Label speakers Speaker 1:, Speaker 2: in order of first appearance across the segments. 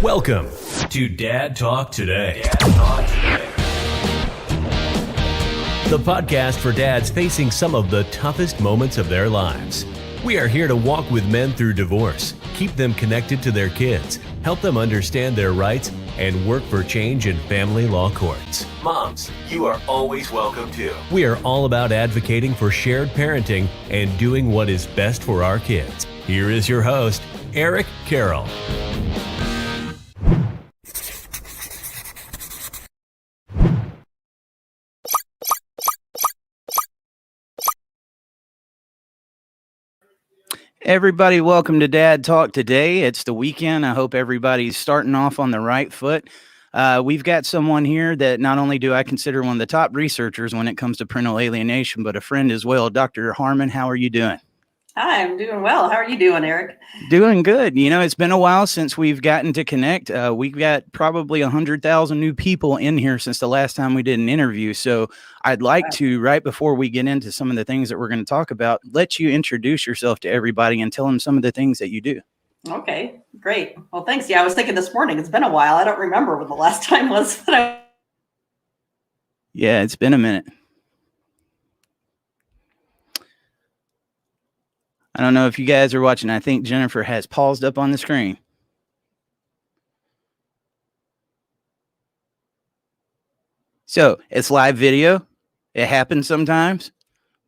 Speaker 1: Welcome to Dad Talk Today. Dad Talk Today. The podcast for dads facing some of the toughest moments of their lives. We are here to walk with men through divorce, keep them connected to their kids, help them understand their rights, and work for change in family law courts. Moms, you are always welcome too. We are all about advocating for shared parenting and doing what is best for our kids. Here is your host, Eric Carroll.
Speaker 2: Everybody, welcome to Dad Talk Today. It's the weekend. I hope everybody's starting off on the right foot. We've got someone here that not only do I consider one of the top researchers when it comes to parental alienation, but a friend as well. Dr. Harman, how are you doing?
Speaker 3: Hi, I'm doing well. How are you doing, Eric?
Speaker 2: Doing good. You know, it's been a while since we've gotten to connect. We've got probably 100,000 new people in here since the last time we did an interview. So I'd like to, right before we get into some of the things that we're going to talk about, let you introduce yourself to everybody and tell them some of the things that you do.
Speaker 3: Okay, great. Well, thanks. Yeah, I was thinking this morning, it's been a while. I don't remember when the last time was.
Speaker 2: Yeah, it's been a minute. I don't know if you guys are watching. I think Jennifer has paused up on the screen. So it's live video. It happens sometimes,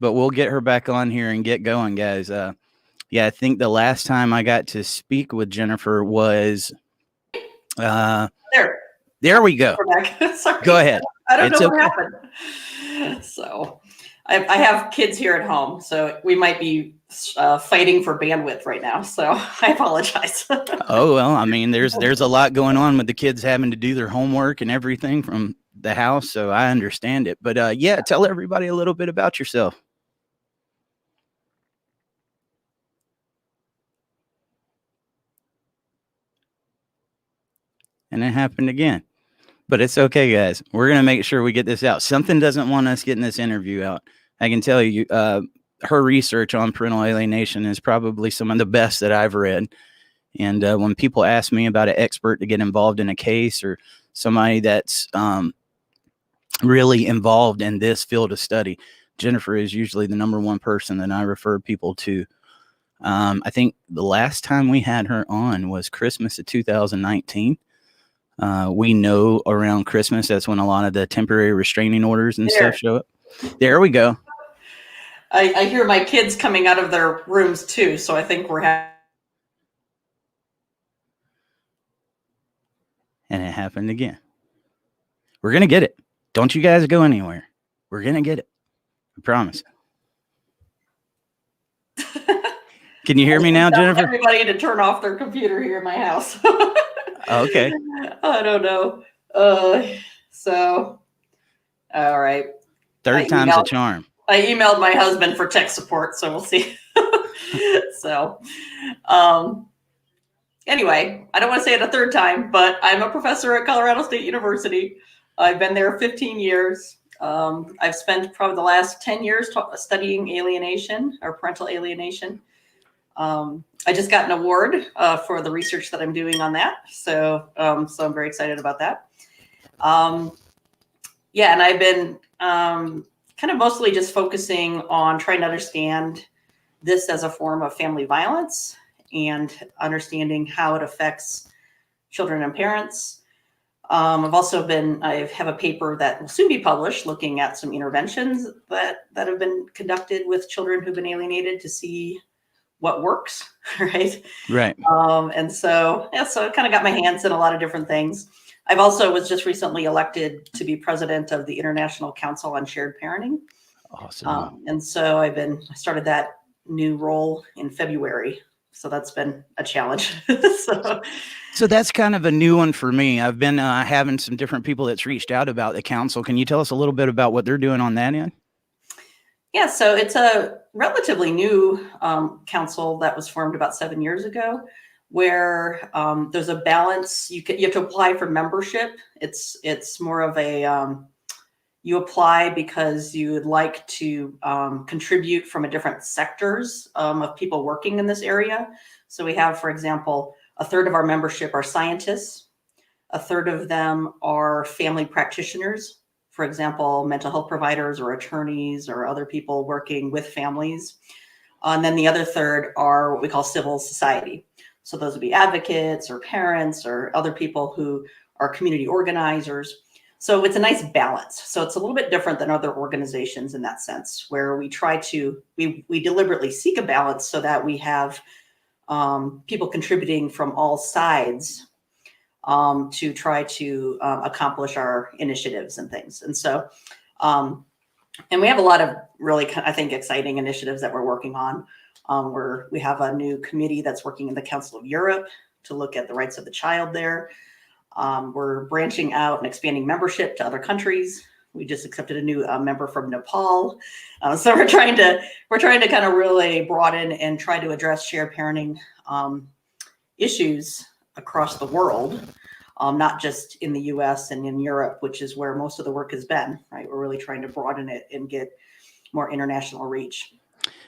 Speaker 2: but we'll get her back on here and get going, guys. Yeah, I think the last time I got to speak with Jennifer was there we go.
Speaker 3: Sorry.
Speaker 2: Go ahead.
Speaker 3: I don't know what happened. So I have kids here at home, so we might be fighting for bandwidth right now. So I apologize.
Speaker 2: Oh, well, I mean, there's a lot going on with the kids having to do their homework and everything from the house. So I understand it. But yeah, tell everybody a little bit about yourself. And it happened again. But it's okay, guys. We're going to make sure we get this out. Something doesn't want us getting this interview out. I can tell you, her research on parental alienation is probably some of the best that I've read. And when people ask me about an expert to get involved in a case or somebody that's really involved in this field of study, Jennifer is usually the number one person that I refer people to. I think the last time we had her on was Christmas of 2019. We know around Christmas, that's when a lot of the temporary restraining orders and stuff show up. There we go.
Speaker 3: I hear my kids coming out of their rooms too, so I think we're having.
Speaker 2: And it happened again. We're going to get it. Don't you guys go anywhere. We're going to get it. I promise. Can you hear me now, Jennifer?
Speaker 3: Everybody to turn off their computer here in my house.
Speaker 2: Okay.
Speaker 3: I don't know. So, all right.
Speaker 2: Third time's a charm.
Speaker 3: I emailed my husband for tech support, so we'll see. So, anyway, I don't want to say it a third time, but I'm a professor at Colorado State University. I've been there 15 years. I've spent probably the last 10 years studying alienation or parental alienation. I just got an award for the research that I'm doing on that. So I'm very excited about that. Yeah, and I've been kind of mostly just focusing on trying to understand this as a form of family violence and understanding how it affects children and parents. I have a paper that will soon be published looking at some interventions that have been conducted with children who've been alienated to see what works, right?
Speaker 2: Right.
Speaker 3: And so I kind of got my hands in a lot of different things. I've also was just recently elected to be president of the International Council on Shared Parenting.
Speaker 2: Awesome.
Speaker 3: And so I started that new role in February. So that's been a challenge.
Speaker 2: So that's kind of a new one for me. I've been having some different people that's reached out about the council. Can you tell us a little bit about what they're doing on that end?
Speaker 3: Yeah, so it's a relatively new council that was formed about 7 years ago, where there's a balance. You have to apply for membership. It's more of a you apply because you would like to contribute from a different sectors of people working in this area. So we have, for example, A third of our membership are scientists. A third of them are family practitioners, for example, mental health providers or attorneys or other people working with families. And then the other third are what we call civil society. So those would be advocates or parents or other people who are community organizers. So it's a nice balance. So it's a little bit different than other organizations in that sense, where we try to, we deliberately seek a balance so that we have people contributing from all sides to try to accomplish our initiatives and things. And so, and we have a lot of really, I think, exciting initiatives that we're working on. We have a new committee that's working in the Council of Europe to look at the rights of the child there. We're branching out and expanding membership to other countries. We just accepted a new member from Nepal. So we're trying to kind of really broaden and try to address shared parenting issues across the world, not just in the US and in Europe, which is where most of the work has been, right? We're really trying to broaden it and get more international reach.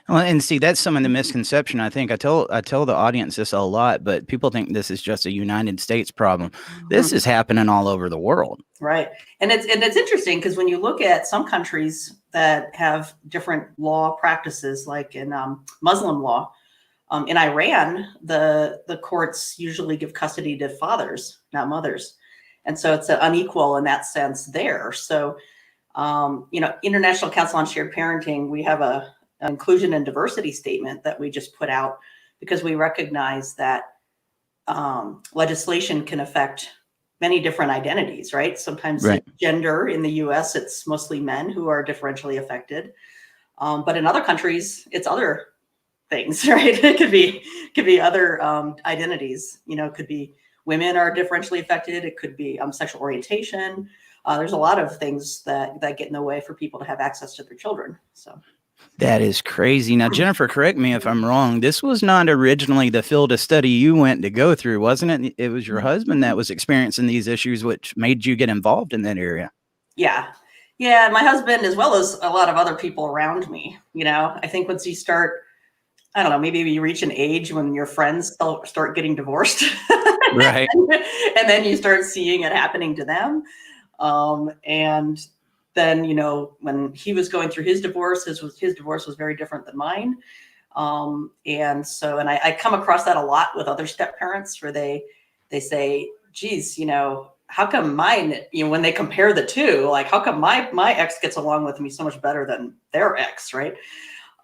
Speaker 2: Well, and see, that's some of the misconception. I think I tell the audience this a lot, but people think this is just a United States problem. This is happening all over the world.
Speaker 3: Right. And it's interesting because when you look at some countries that have different law practices, like in Muslim law, in Iran, the courts usually give custody to fathers, not mothers. And so it's unequal in that sense there. So, International Council on Shared Parenting, we have an inclusion and diversity statement that we just put out because we recognize that legislation can affect many different identities, right? Sometimes gender in the US, it's mostly men who are differentially affected. But in other countries, it's other things, right? It could be other identities, it could be women are differentially affected. It could be sexual orientation. There's a lot of things that get in the way for people to have access to their children. So
Speaker 2: that is crazy. Now, Jennifer, correct me if I'm wrong. This was not originally the field of study you went to go through, wasn't it? It was your husband that was experiencing these issues, which made you get involved in that area.
Speaker 3: Yeah. Yeah. My husband, as well as a lot of other people around me, I think once you start, I don't know, maybe you reach an age when your friends start getting divorced.
Speaker 2: Right.
Speaker 3: And then you start seeing it happening to them. And then, when he was going through his divorce, his divorce was very different than mine. And I come across that a lot with other step parents where they say, geez, how come mine, when they compare the two, like, how come my ex gets along with me so much better than their ex, right?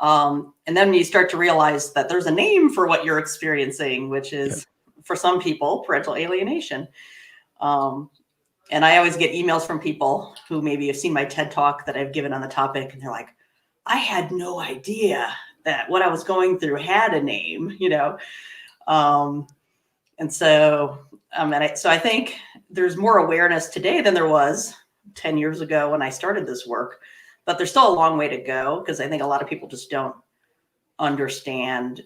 Speaker 3: And then you start to realize that there's a name for what you're experiencing, which is, for some people, parental alienation. And I always get emails from people who maybe have seen my TED Talk that I've given on the topic, and they're like, I had no idea that what I was going through had a name, And so, so I think there's more awareness today than there was 10 years ago when I started this work, but there's still a long way to go because I think a lot of people just don't understand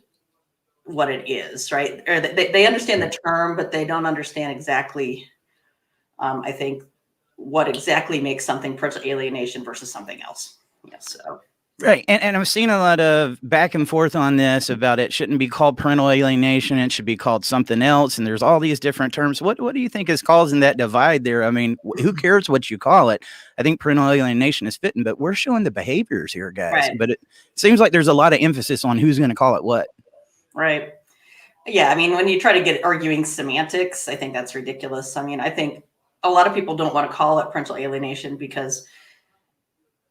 Speaker 3: what it is, right? Or they understand the term, but they don't understand exactly, I think, what exactly makes something parental alienation versus something else. Yeah, so.
Speaker 2: Right. And I've seen a lot of back and forth on this about it shouldn't be called parental alienation. It should be called something else. And there's all these different terms. What do you think is causing that divide there? I mean, who cares what you call it? I think parental alienation is fitting, but we're showing the behaviors here, guys.
Speaker 3: Right.
Speaker 2: But it seems like there's a lot of emphasis on who's going to call it what.
Speaker 3: Right. Yeah. I mean, when you try to get arguing semantics, I think that's ridiculous. I mean, I think a lot of people don't want to call it parental alienation because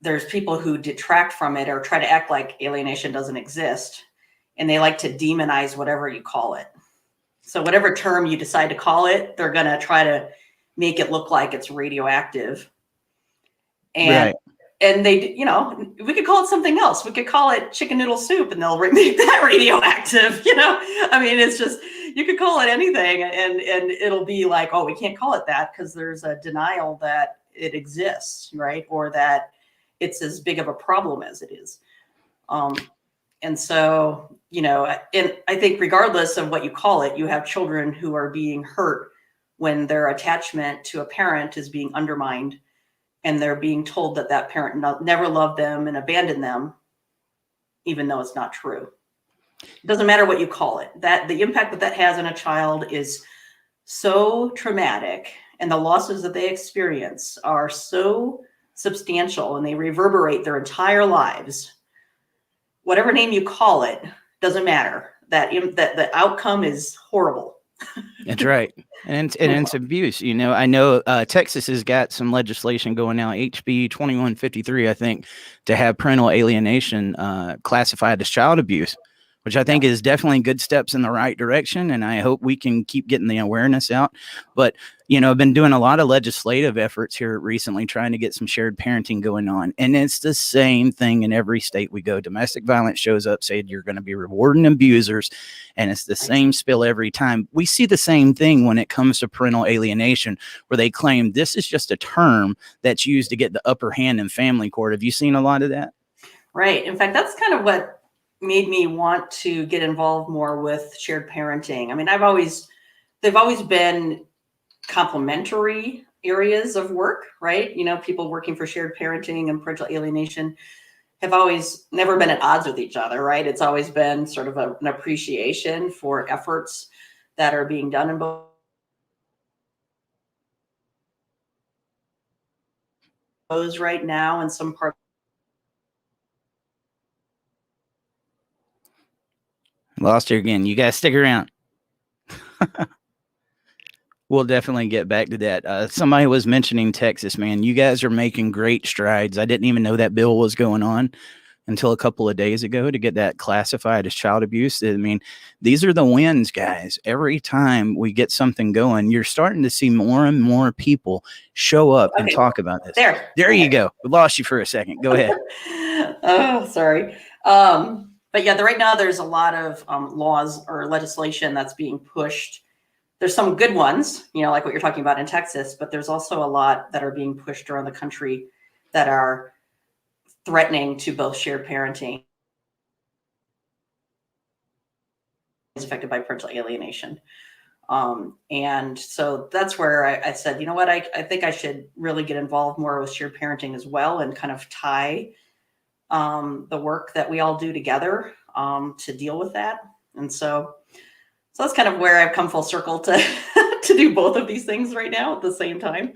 Speaker 3: there's people who detract from it or try to act like alienation doesn't exist. And they like to demonize whatever you call it. So whatever term you decide to call it, they're going to try to make it look like it's radioactive. And, and they, we could call it something else. We could call it chicken noodle soup and they'll make that radioactive, I mean, it's just, you could call it anything and it'll be like, oh, we can't call it that because there's a denial that it exists, right? Or that it's as big of a problem as it is. And so, and I think regardless of what you call it, you have children who are being hurt when their attachment to a parent is being undermined and they're being told that parent never loved them and abandoned them, even though it's not true. It doesn't matter what you call it. That the impact that that has on a child is so traumatic, and the losses that they experience are so substantial, and they reverberate their entire lives. Whatever name you call it, doesn't matter. That the outcome is horrible.
Speaker 2: That's right. And it's abuse. You know, I know Texas has got some legislation going now, HB 2153, I think, to have parental alienation classified as child abuse, which I think is definitely good steps in the right direction. And I hope we can keep getting the awareness out. But, you know, I've been doing a lot of legislative efforts here recently, trying to get some shared parenting going on. And it's the same thing in every state we go. Domestic violence shows up, saying you're going to be rewarding abusers. And it's the same spill every time. We see the same thing when it comes to parental alienation, where they claim this is just a term that's used to get the upper hand in family court. Have you seen a lot of that?
Speaker 3: Right. In fact, that's kind of what made me want to get involved more with shared parenting. I mean, they've always been complementary areas of work, right? You know, people working for shared parenting and parental alienation have always never been at odds with each other, right? It's always been sort of an appreciation for efforts that are being done in both those right now in some parts.
Speaker 2: Lost you again. You guys stick around. We'll definitely get back to that. Somebody was mentioning Texas, man. You guys are making great strides. I didn't even know that bill was going on until a couple of days ago to get that classified as child abuse. I mean, these are the wins, guys. Every time we get something going, you're starting to see more and more people show up and talk about this. There you go. We lost you for a second. Go ahead.
Speaker 3: Oh, sorry. But yeah, right now there's a lot of laws or legislation that's being pushed. There's some good ones, you know, like what you're talking about in Texas, but there's also a lot that are being pushed around the country that are threatening to both shared parenting is affected by parental alienation. And so that's where I said, you know what, I think I should really get involved more with shared parenting as well, and kind of tie the work that we all do together to deal with that. And so that's kind of where I've come full circle to to do both of these things right now at the same time.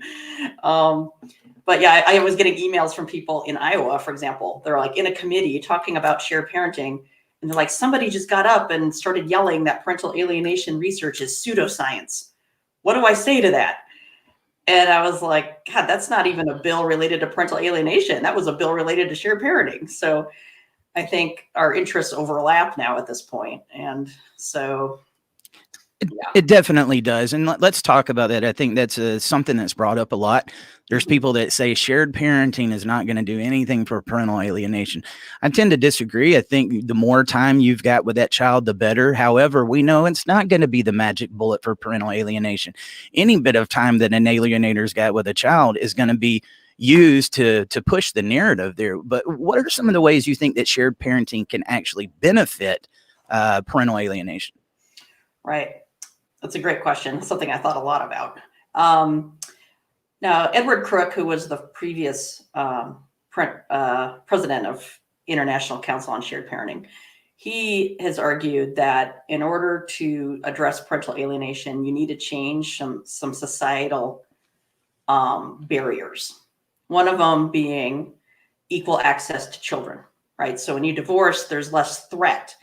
Speaker 3: But yeah, I was getting emails from people in Iowa, for example. They're like in a committee talking about shared parenting, and they're like, somebody just got up and started yelling that parental alienation research is pseudoscience. What do I say to that? And I was like, God, that's not even a bill related to parental alienation. That was a bill related to shared parenting. So I think our interests overlap now at this point. And so
Speaker 2: it definitely does. And let's talk about that. I think that's something that's brought up a lot. There's people that say shared parenting is not going to do anything for parental alienation. I tend to disagree. I think the more time you've got with that child, the better. However, we know it's not going to be the magic bullet for parental alienation. Any bit of time that an alienator's got with a child is going to be used to push the narrative there. But what are some of the ways you think that shared parenting can actually benefit parental alienation?
Speaker 3: Right. That's a great question. Something I thought a lot about. Now, Edward Crook, who was the previous president of International Council on Shared Parenting, he has argued that in order to address parental alienation, you need to change some societal barriers. One of them being equal access to children, right? So when you divorce, there's less threat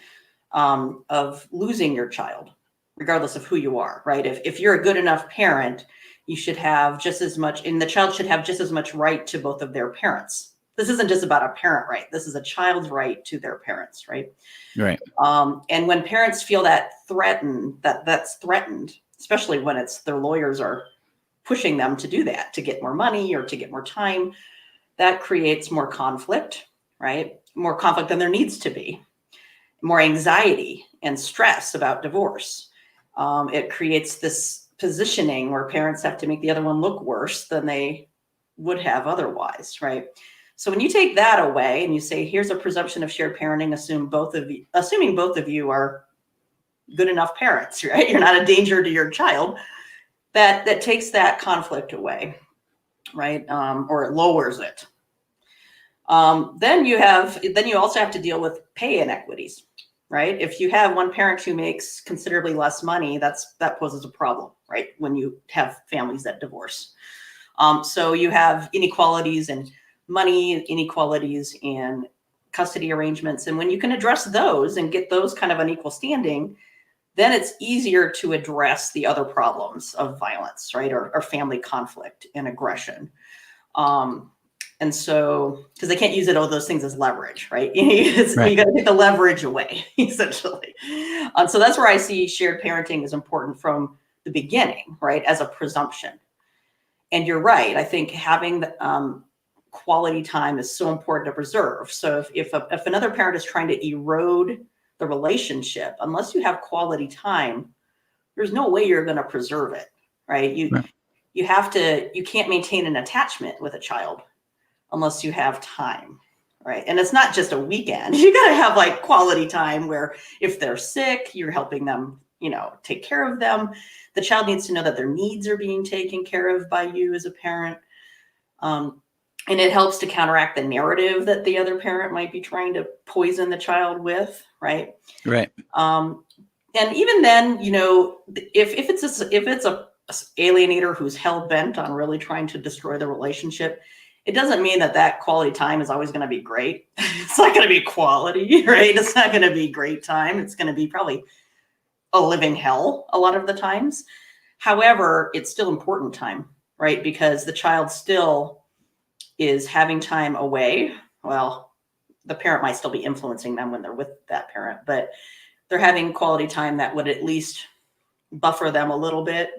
Speaker 3: of losing your child, regardless of who you are, right? If you're a good enough parent, you should have just as much, and the child should have just as much right to both of their parents. This isn't just about a parent right. This is a child's right to their parents, right?
Speaker 2: Right.
Speaker 3: And when parents feel that's threatened, especially when it's their lawyers are pushing them to do that, to get more money or to get more time, that creates more conflict, right? More conflict than there needs to be, more anxiety and stress about divorce. It creates this positioning where parents have to make the other one look worse than they would have otherwise, right? So when you take that away and you say, here's a presumption of shared parenting, assuming both of you are good enough parents, right? You're not a danger to your child. That takes that conflict away, right? Or it lowers it. Then you also have to deal with pay inequities, right? If you have one parent who makes considerably less money, that poses a problem, right? When you have families that divorce. So you have inequalities in money, inequalities in custody arrangements. And when you can address those and get those kind of an equal standing, then it's easier to address the other problems of violence, right? Or family conflict and aggression. And so, because they can't use all those things as leverage, right?
Speaker 2: Right.
Speaker 3: You got to take the leverage away, essentially. So that's where I see shared parenting is important from the beginning, right? As a presumption. And you're right. I think having the, quality time is so important to preserve. So if another parent is trying to erode the relationship, unless you have quality time, there's no way you're going to preserve it, right? You can't maintain an attachment with a child unless you have time, right? And it's not just a weekend. You got to have like quality time where if they're sick, you're helping them, take care of them. The child needs to know that their needs are being taken care of by you as a parent. And it helps to counteract the narrative that the other parent might be trying to poison the child with, right?
Speaker 2: Right.
Speaker 3: And even then, if it's a alienator who's hell bent on really trying to destroy the relationship, it doesn't mean that quality time is always going to be great. It's not going to be quality, right? It's not going to be great time. It's going to be probably a living hell a lot of the times. However, it's still important time, right? Because the child still is having time away. Well, the parent might still be influencing them when they're with that parent, but they're having quality time that would at least buffer them a little bit,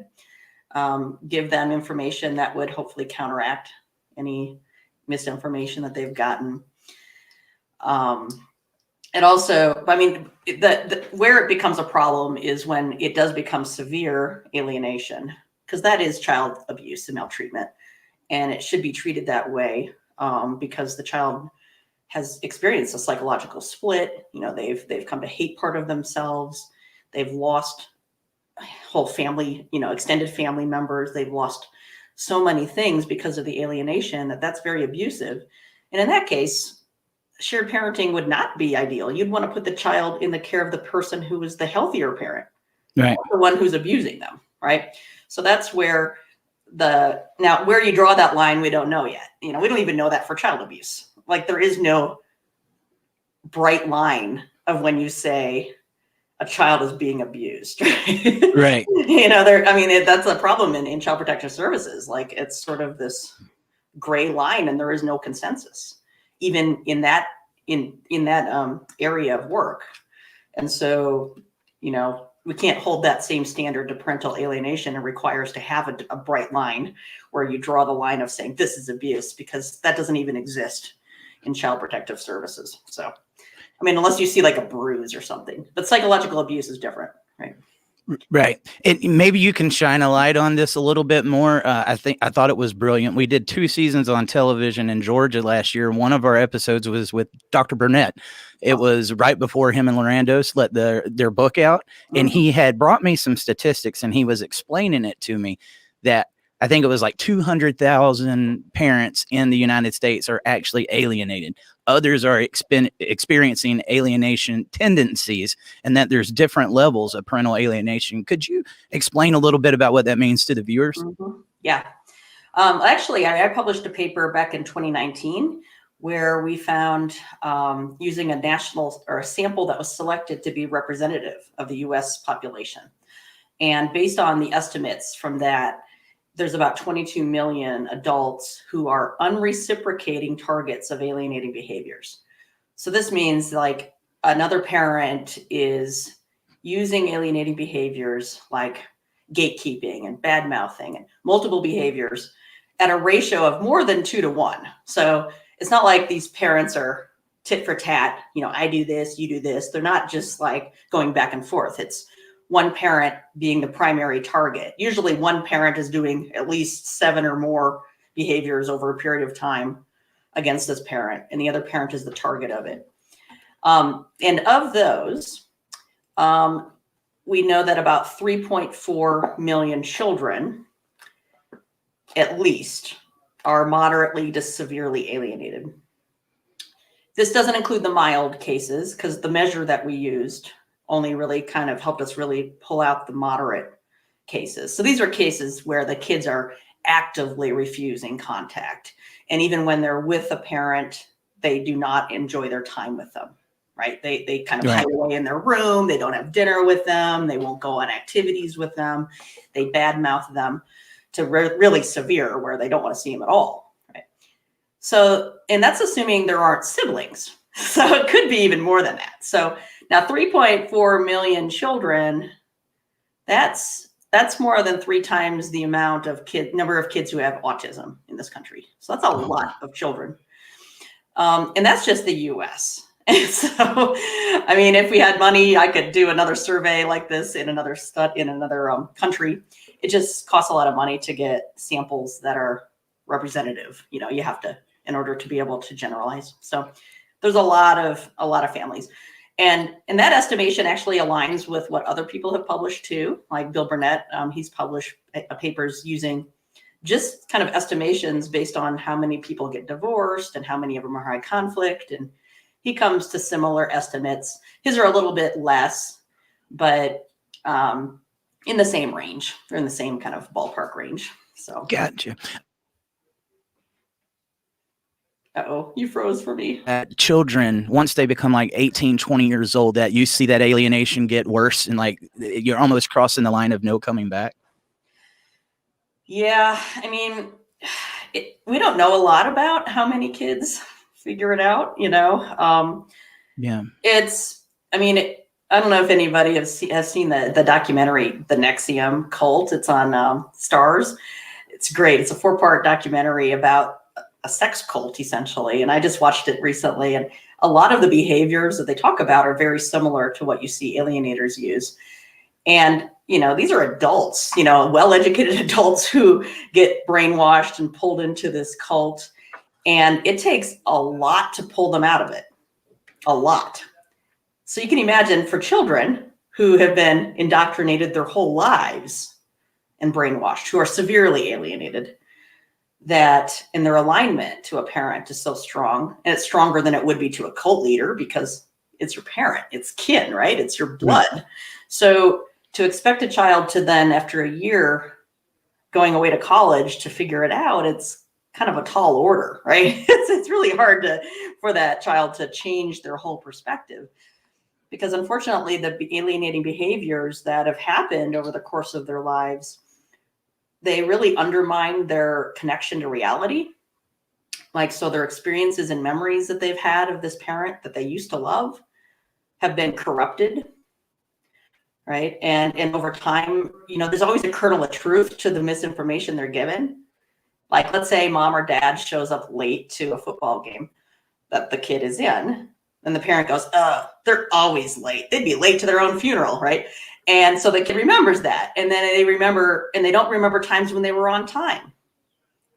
Speaker 3: give them information that would hopefully counteract any misinformation that they've gotten. And also, I mean, where it becomes a problem is when it does become severe alienation, because that is child abuse and maltreatment. And it should be treated that way because the child has experienced a psychological split. They've come to hate part of themselves. They've lost whole family, extended family members. They've lost so many things because of the alienation that's very abusive. And in that case, shared parenting would not be ideal. You'd want to put the child in the care of the person who is the healthier parent,
Speaker 2: right?
Speaker 3: The one who's abusing them, right? So that's where now where you draw that line, we don't know yet. We don't even know that for child abuse. Like there is no bright line of when you say a child is being abused.
Speaker 2: Right.
Speaker 3: That's a problem in child protective services. Like it's sort of this gray line and there is no consensus, even in that area of work. And so, we can't hold that same standard to parental alienation. It requires to have a bright line where you draw the line of saying this is abuse, because that doesn't even exist in child protective services. So, unless you see like a bruise or something, but psychological abuse is different, right?
Speaker 2: Right. Maybe you can shine a light on this a little bit more. I thought it was brilliant. We did 2 seasons on television in Georgia last year. One of our episodes was with Dr. Burnett. It was right before him and Lorandos let their book out. And he had brought me some statistics and he was explaining it to me that I think it was like 200,000 parents in the United States are actually alienated. Others are experiencing alienation tendencies, and that there's different levels of parental alienation. Could you explain a little bit about what that means to the viewers?
Speaker 3: Mm-hmm. Yeah. Actually, I published a paper back in 2019 where we found using a national or a sample that was selected to be representative of the U.S. population. And based on the estimates from that, there's about 22 million adults who are unreciprocating targets of alienating behaviors. So this means like another parent is using alienating behaviors like gatekeeping and bad mouthing and multiple behaviors at a ratio of more than 2 to 1. So it's not like these parents are tit for tat, I do this, you do this. They're not just like going back and forth. It's one parent being the primary target. Usually one parent is doing at least 7 or more behaviors over a period of time against this parent, and the other parent is the target of it. And of those, we know that about 3.4 million children, at least, are moderately to severely alienated. This doesn't include the mild cases because the measure that we used only really kind of helped us really pull out the moderate cases. So these are cases where the kids are actively refusing contact. And even when they're with a parent, they do not enjoy their time with them, right? They kind of hide away in their room. They don't have dinner with them. They won't go on activities with them. They badmouth them to really severe where they don't want to see them at all, right? So, and that's assuming there aren't siblings. So it could be even more than that. So now 3.4 million children, that's more than 3 times the amount of number of kids who have autism in this country. So that's a lot of children. And that's just the US. And so, I mean, if we had money, I could do another survey like this in another country. It just costs a lot of money to get samples that are representative. You know, you have to, in order to be able to generalize. So there's a lot of families. And that estimation actually aligns with what other people have published too, like Bill Burnett. He's published papers using just kind of estimations based on how many people get divorced and how many of them are high conflict. And he comes to similar estimates. His are a little bit less, but in the same range, or in the same kind of ballpark range. So
Speaker 2: Gotcha.
Speaker 3: Uh-oh, you froze for me.
Speaker 2: Children, once they become like 18, 20 years old, that you see that alienation get worse and like you're almost crossing the line of no coming back.
Speaker 3: Yeah, I mean, we don't know a lot about how many kids figure it out, you know?
Speaker 2: Yeah.
Speaker 3: I don't know if anybody has seen the documentary, The NXIVM Cult. It's on Stars. It's great. It's a 4-part documentary about a sex cult, essentially. And I just watched it recently. And a lot of the behaviors that they talk about are very similar to what you see alienators use. And, you know, these are adults, you know, well-educated adults who get brainwashed and pulled into this cult. And it takes a lot to pull them out of it. A lot. So you can imagine for children who have been indoctrinated their whole lives and brainwashed, who are severely alienated, that in their alignment to a parent is so strong, and it's stronger than it would be to a cult leader because it's your parent, it's kin, right? It's your blood. Right. So to expect a child to then, after a year going away to college to figure it out, it's kind of a tall order, right? It's really hard for that child to change their whole perspective. Because unfortunately, the alienating behaviors that have happened over the course of their lives, they really undermine their connection to reality. Like, so their experiences and memories that they've had of this parent that they used to love have been corrupted, right? And over time, you know, there's always a kernel of truth to the misinformation they're given. Like, let's say mom or dad shows up late to a football game that the kid is in. And the parent goes, they're always late. They'd be late to their own funeral, right? And so the kid remembers that. And then they remember, and they don't remember times when they were on time,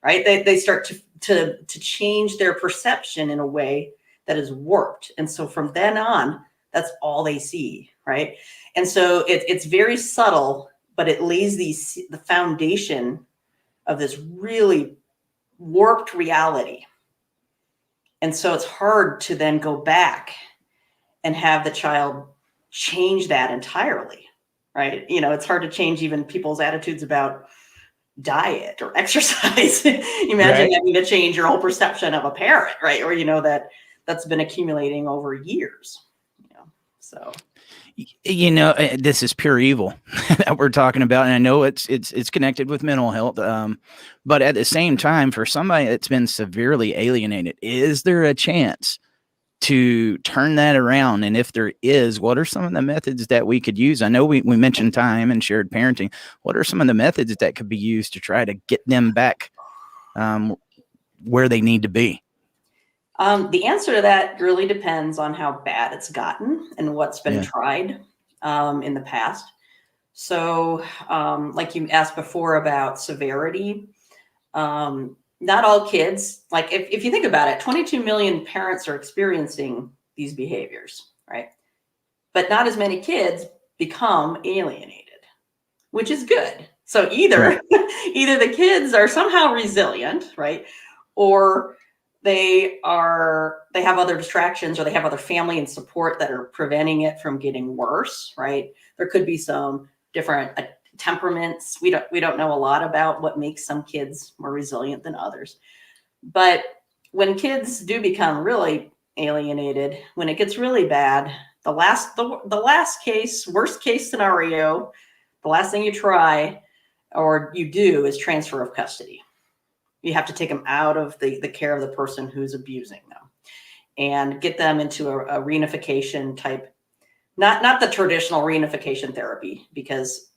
Speaker 3: right? They start to change their perception in a way that is warped. And so from then on, that's all they see, right? And so it's very subtle, but it lays the foundation of this really warped reality. And so it's hard to then go back and have the child change that entirely, right? You know, it's hard to change even people's attitudes about diet or exercise. Imagine having to change your whole perception of a parent, right? Or, you know, that's been accumulating over years, you know, so.
Speaker 2: You know, this is pure evil that we're talking about, and I know it's connected with mental health. But at the same time, for somebody that's been severely alienated, is there a chance to turn that around? And if there is, what are some of the methods that we could use? I know we mentioned time and shared parenting. What are some of the methods that could be used to try to get them back where they need to be?
Speaker 3: The answer to that really depends on how bad it's gotten and what's been tried in the past. So like you asked before about severity, not all kids, like if you think about it, 22 million parents are experiencing these behaviors, right? But not as many kids become alienated, which is good. So either the kids are somehow resilient, right? Or they have other distractions, or they have other family and support that are preventing it from getting worse, right? There could be some different temperaments. We don't know a lot about what makes some kids more resilient than others. But when kids do become really alienated, when it gets really bad, the last case, worst case scenario, the last thing you try or you do is transfer of custody. You have to take them out of the care of the person who's abusing them and get them into a reunification type, not the traditional reunification therapy, because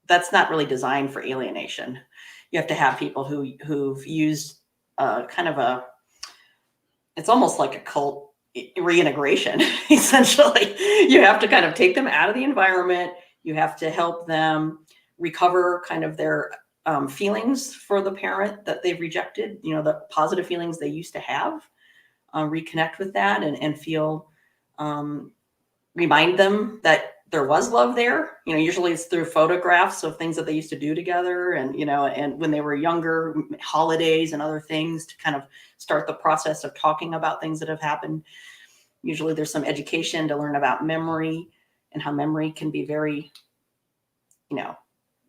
Speaker 3: that's not really designed for alienation. You have to have people who've used it's almost like a cult reintegration, essentially. You have to kind of take them out of the environment. You have to help them recover kind of their feelings for the parent that they've rejected, the positive feelings they used to have, reconnect with that and feel, remind them that there was love there. Usually it's through photographs of things that they used to do together, and and when they were younger, holidays and other things, to kind of start the process of talking about things that have happened. Usually there's some education to learn about memory and how memory can be very,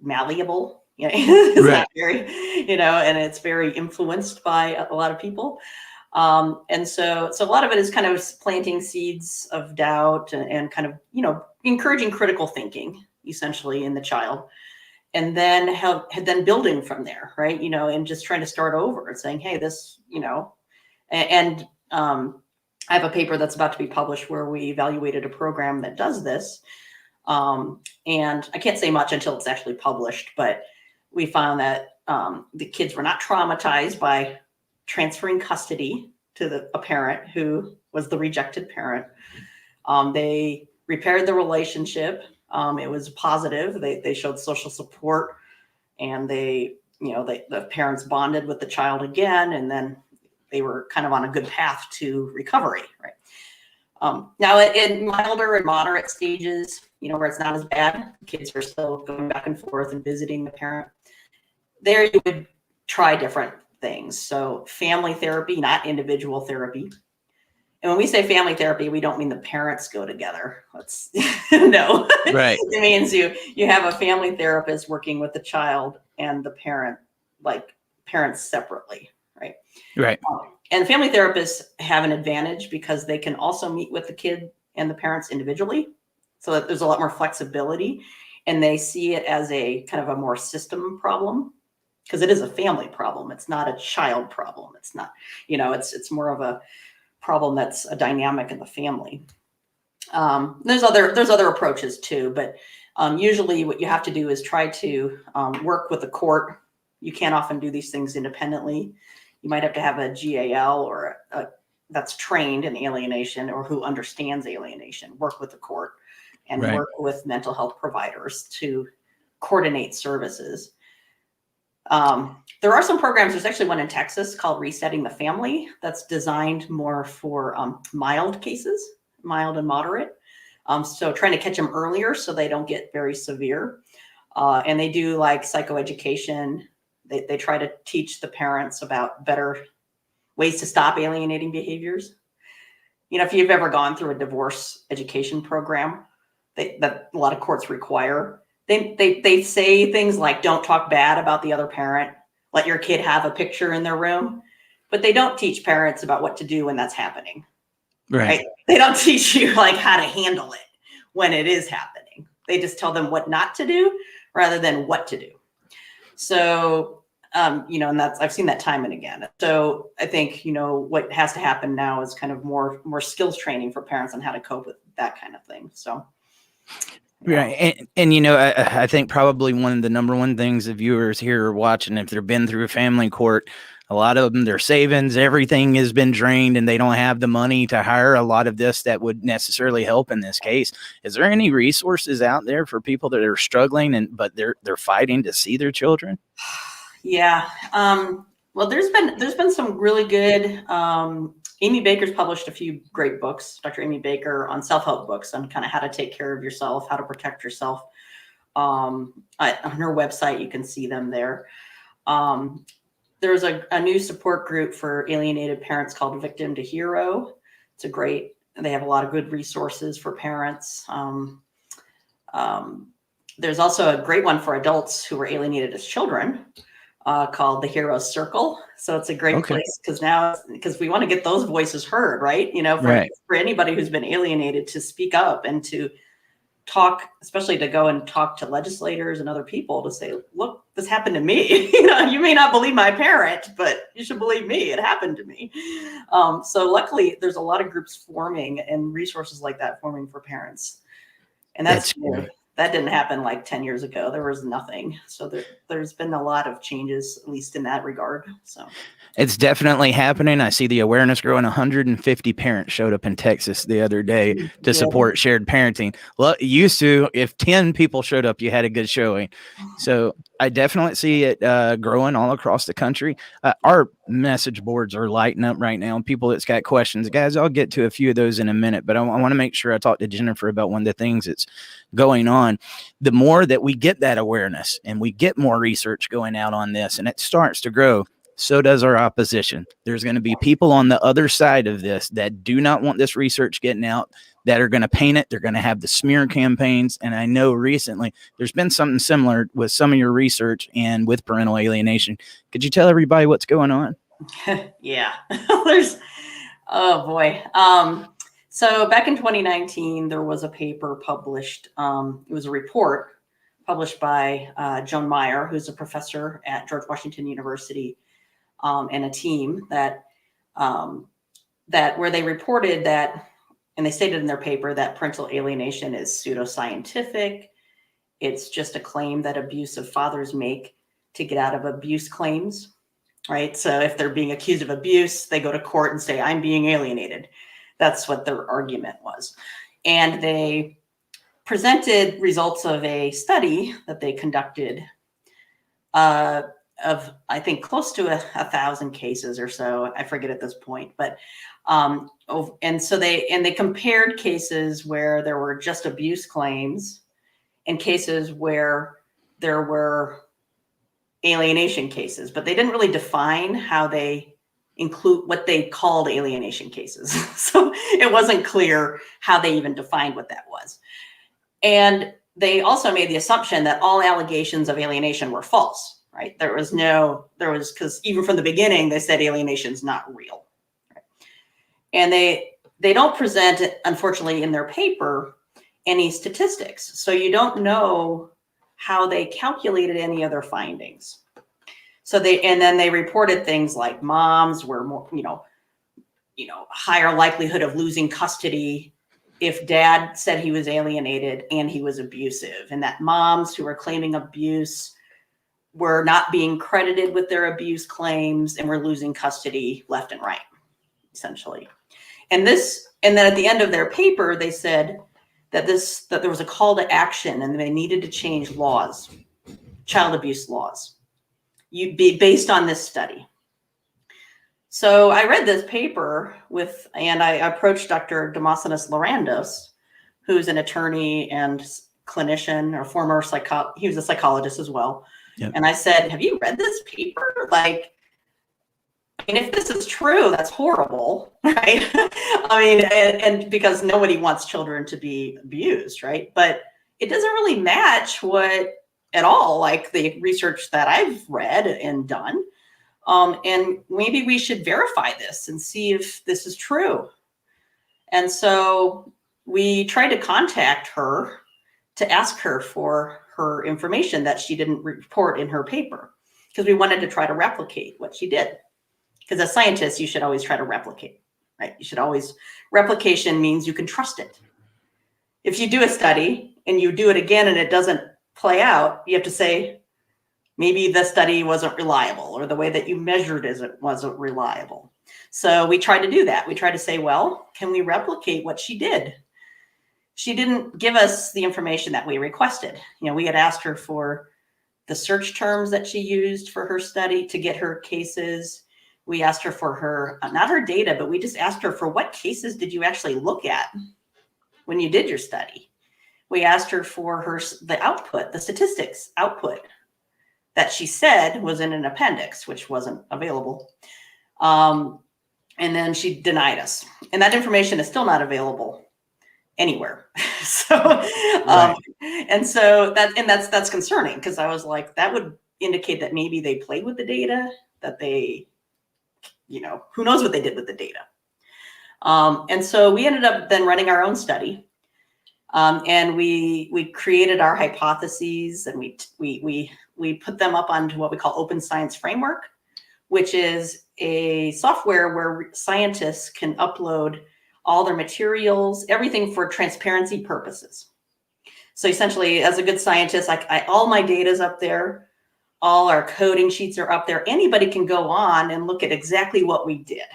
Speaker 3: malleable. It's
Speaker 2: Right.
Speaker 3: not very, and it's very influenced by a lot of people. And so a lot of it is kind of planting seeds of doubt and kind of, encouraging critical thinking essentially in the child, and then building from there, right? And just trying to start over and saying, hey, this, and I have a paper that's about to be published where we evaluated a program that does this. And I can't say much until it's actually published, but we found that the kids were not traumatized by transferring custody to a parent who was the rejected parent. They repaired the relationship. It was positive. They showed social support, and the parents bonded with the child again, and then they were kind of on a good path to recovery, right? Now, in milder and moderate stages, where it's not as bad, kids are still going back and forth and visiting the parent. There you would try different things. So family therapy, not individual therapy. And when we say family therapy, we don't mean the parents go together. Let's no.
Speaker 2: Right.
Speaker 3: It means you have a family therapist working with the child and the parent, like parents separately, right?
Speaker 2: Right.
Speaker 3: And family therapists have an advantage because they can also meet with the kid and the parents individually, so that there's a lot more flexibility, and they see it as a kind of a more system problem, because it is a family problem. It's not a child problem. It's not, it's more of a problem that's a dynamic in the family. There's other approaches too, but usually what you have to do is try to work with the court. You can't often do these things independently. You might have to have a GAL or that's trained in alienation or who understands alienation, work with the court and
Speaker 2: Right.
Speaker 3: work with mental health providers to coordinate services. There are some programs. There's actually one in Texas called Resetting the Family that's designed more for mild cases, mild and moderate. So trying to catch them earlier so they don't get very severe. And they do like psychoeducation. They try to teach the parents about better ways to stop alienating behaviors. If you've ever gone through a divorce education program that a lot of courts require, they say things like, don't talk bad about the other parent, let your kid have a picture in their room, but they don't teach parents about what to do when that's happening. Right? They don't teach you like how to handle it when it is happening. They just tell them what not to do rather than what to do. So, and I've seen that time and again. So I think, what has to happen now is kind of more skills training for parents on how to cope with that kind of thing. So.
Speaker 2: Right. And I think probably one of the number one things the viewers here are watching, if they've been through a family court, a lot of them, their savings, everything has been drained, and they don't have the money to hire a lot of this that would necessarily help in this case. Is there any resources out there for people that are struggling but they're fighting to see their children?
Speaker 3: Yeah. Well, there's been some really good, Amy Baker's published a few great books, Dr. Amy Baker, on self-help books on kind of how to take care of yourself, how to protect yourself. On her website, you can see them there. there's a new support group for alienated parents called Victim to Hero. They have a lot of good resources for parents. There's also a great one for adults who were alienated as children called the Heroes Circle. So it's a great place because we want to get those voices heard, right? For anybody who's been alienated to speak up and to talk, especially to go and talk to legislators and other people to say, look, this happened to me. You may not believe my parent, but you should believe me. It happened to me. So luckily there's a lot of groups forming and resources like that forming for parents. And that's new. That didn't happen like 10 years ago. There was nothing. So there's been a lot of changes, at least in that regard. So
Speaker 2: it's definitely happening. I see the awareness growing. 150 parents showed up in Texas the other day to support shared parenting. Well, it used to, if 10 people showed up, you had a good showing. So I definitely see it growing all across the country. Our message boards are lighting up right now. People that's got questions, guys, I'll get to a few of those in a minute, but I want to make sure I talk to Jennifer about one of the things that's going on. The more that we get that awareness and we get more research going out on this and it starts to grow, so does our opposition. There's going to be people on the other side of this that do not want this research getting out, that are going to paint it. They're going to have the smear campaigns. And I know recently there's been something similar with some of your research and with parental alienation. Could you tell everybody what's going on?
Speaker 3: Yeah, oh boy. So back in 2019, there was a paper published. It was a report published by Joan Meyer, who's a professor at George Washington University, and a team that where they reported that, and they stated in their paper that parental alienation is pseudoscientific. It's just a claim that abusive fathers make to get out of abuse claims, right? So if they're being accused of abuse, they go to court and say, I'm being alienated. That's what their argument was. And they presented results of a study that they conducted of, I think, close to 1,000 cases or so. I forget at this point, but and so they compared cases where there were just abuse claims and cases where there were alienation cases, but they didn't really define how they include what they called alienation cases. So it wasn't clear how they even defined what that was. And they also made the assumption that all allegations of alienation were false, right? Because even from the beginning, they said alienation is not real. Right? And they don't present, unfortunately, in their paper, any statistics. So you don't know how they calculated any other findings. So then they reported things like moms were more, higher likelihood of losing custody if dad said he was alienated and he was abusive, and that moms who were claiming abuse were not being credited with their abuse claims and were losing custody left and right, essentially. And then at the end of their paper, they said that there was a call to action and they needed to change laws, child abuse laws, based on this study. So I read this paper and I approached Dr. Demosthenes Larandos, who's an attorney and clinician or former he was a psychologist as well. Yep. And I said, have you read this paper? If this is true, that's horrible, right? And because nobody wants children to be abused, right? But it doesn't really match at all, like the research that I've read and done. And maybe we should verify this and see if this is true. And so we tried to contact her to ask her for her information that she didn't report in her paper, because we wanted to try to replicate what she did. Because as scientists, you should always try to replicate, right? Replication means you can trust it. If you do a study and you do it again and it doesn't play out, you have to say, maybe the study wasn't reliable, or the way that you measured it wasn't reliable. So we tried to do that. We tried to say, well, can we replicate what she did? She didn't give us the information that we requested. We had asked her for the search terms that she used for her study to get her cases. We asked her for not her data, but we just asked her for what cases did you actually look at when you did your study? We asked her for the output, the statistics output that she said was in an appendix, which wasn't available. And then she denied us. And that information is still not available anywhere. And so that's concerning, because I was like, that would indicate that maybe they played with the data, that they, who knows what they did with the data. And so we ended up then running our own study. And we created our hypotheses, and we put them up onto what we call Open Science Framework, which is a software where scientists can upload all their materials, everything for transparency purposes. So essentially, as a good scientist, all my data is up there, all our coding sheets are up there. Anybody can go on and look at exactly what we did.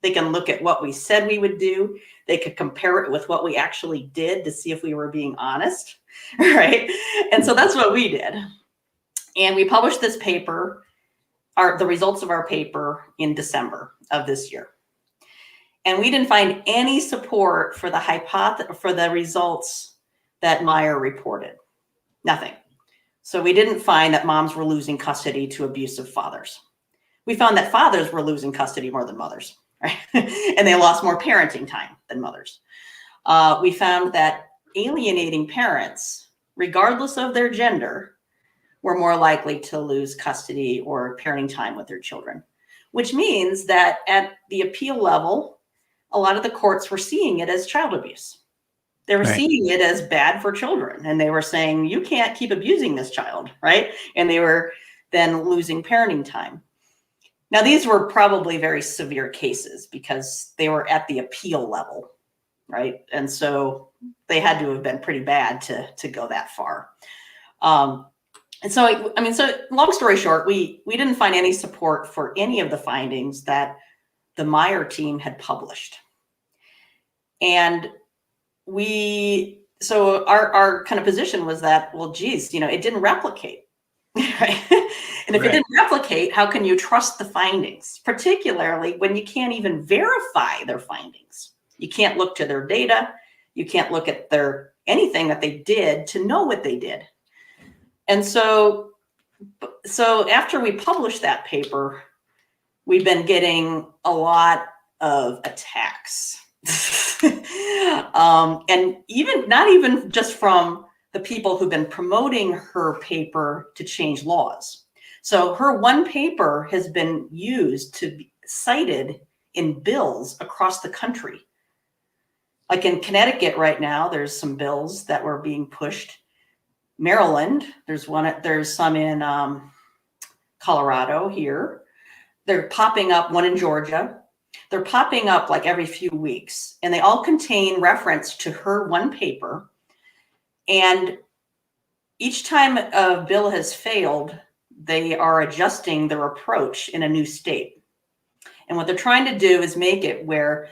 Speaker 3: They can look at what we said we would do. They could compare it with what we actually did to see if we were being honest, right? And so that's what we did. And we published this paper, the results of our paper, in December of this year. And we didn't find any support for the results that Meyer reported. Nothing. So we didn't find that moms were losing custody to abusive fathers. We found that fathers were losing custody more than mothers, right? And they lost more parenting time than mothers. We found that alienating parents, regardless of their gender, were more likely to lose custody or parenting time with their children, which means that at the appeal level, a lot of the courts were seeing it as child abuse. They were seeing it as bad for children, and they were saying, you can't keep abusing this child, right? And they were then losing parenting time. Now, these were probably very severe cases because they were at the appeal level, right? And so they had to have been pretty bad to go that far. And so, long story short, we didn't find any support for any of the findings that the Meyer team had published. And so our kind of position was that, well, geez, it didn't replicate, right? And if it didn't replicate, how can you trust the findings, particularly when you can't even verify their findings? You can't look to their data. You can't look at anything that they did to know what they did. And so after we published that paper, we've been getting a lot of attacks. And not even just from the people who've been promoting her paper to change laws. So her one paper has been used to be cited in bills across the country. Like in Connecticut right now, there's some bills that were being pushed. Maryland, there's some in Colorado here. They're popping up, one in Georgia. They're popping up like every few weeks, and they all contain reference to her one paper. And each time a bill has failed, they are adjusting their approach in a new state. And what they're trying to do is make it where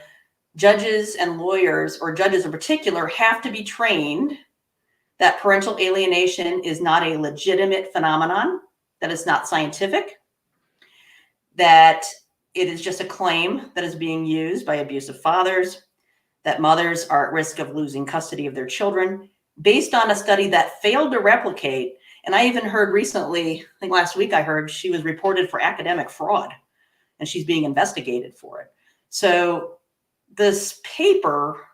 Speaker 3: judges and lawyers, or judges in particular, have to be trained that parental alienation is not a legitimate phenomenon, that it's not scientific, that it is just a claim that is being used by abusive fathers, that mothers are at risk of losing custody of their children based on a study that failed to replicate. And I even heard recently, I think last week I heard she was reported for academic fraud, and she's being investigated for it. So this paper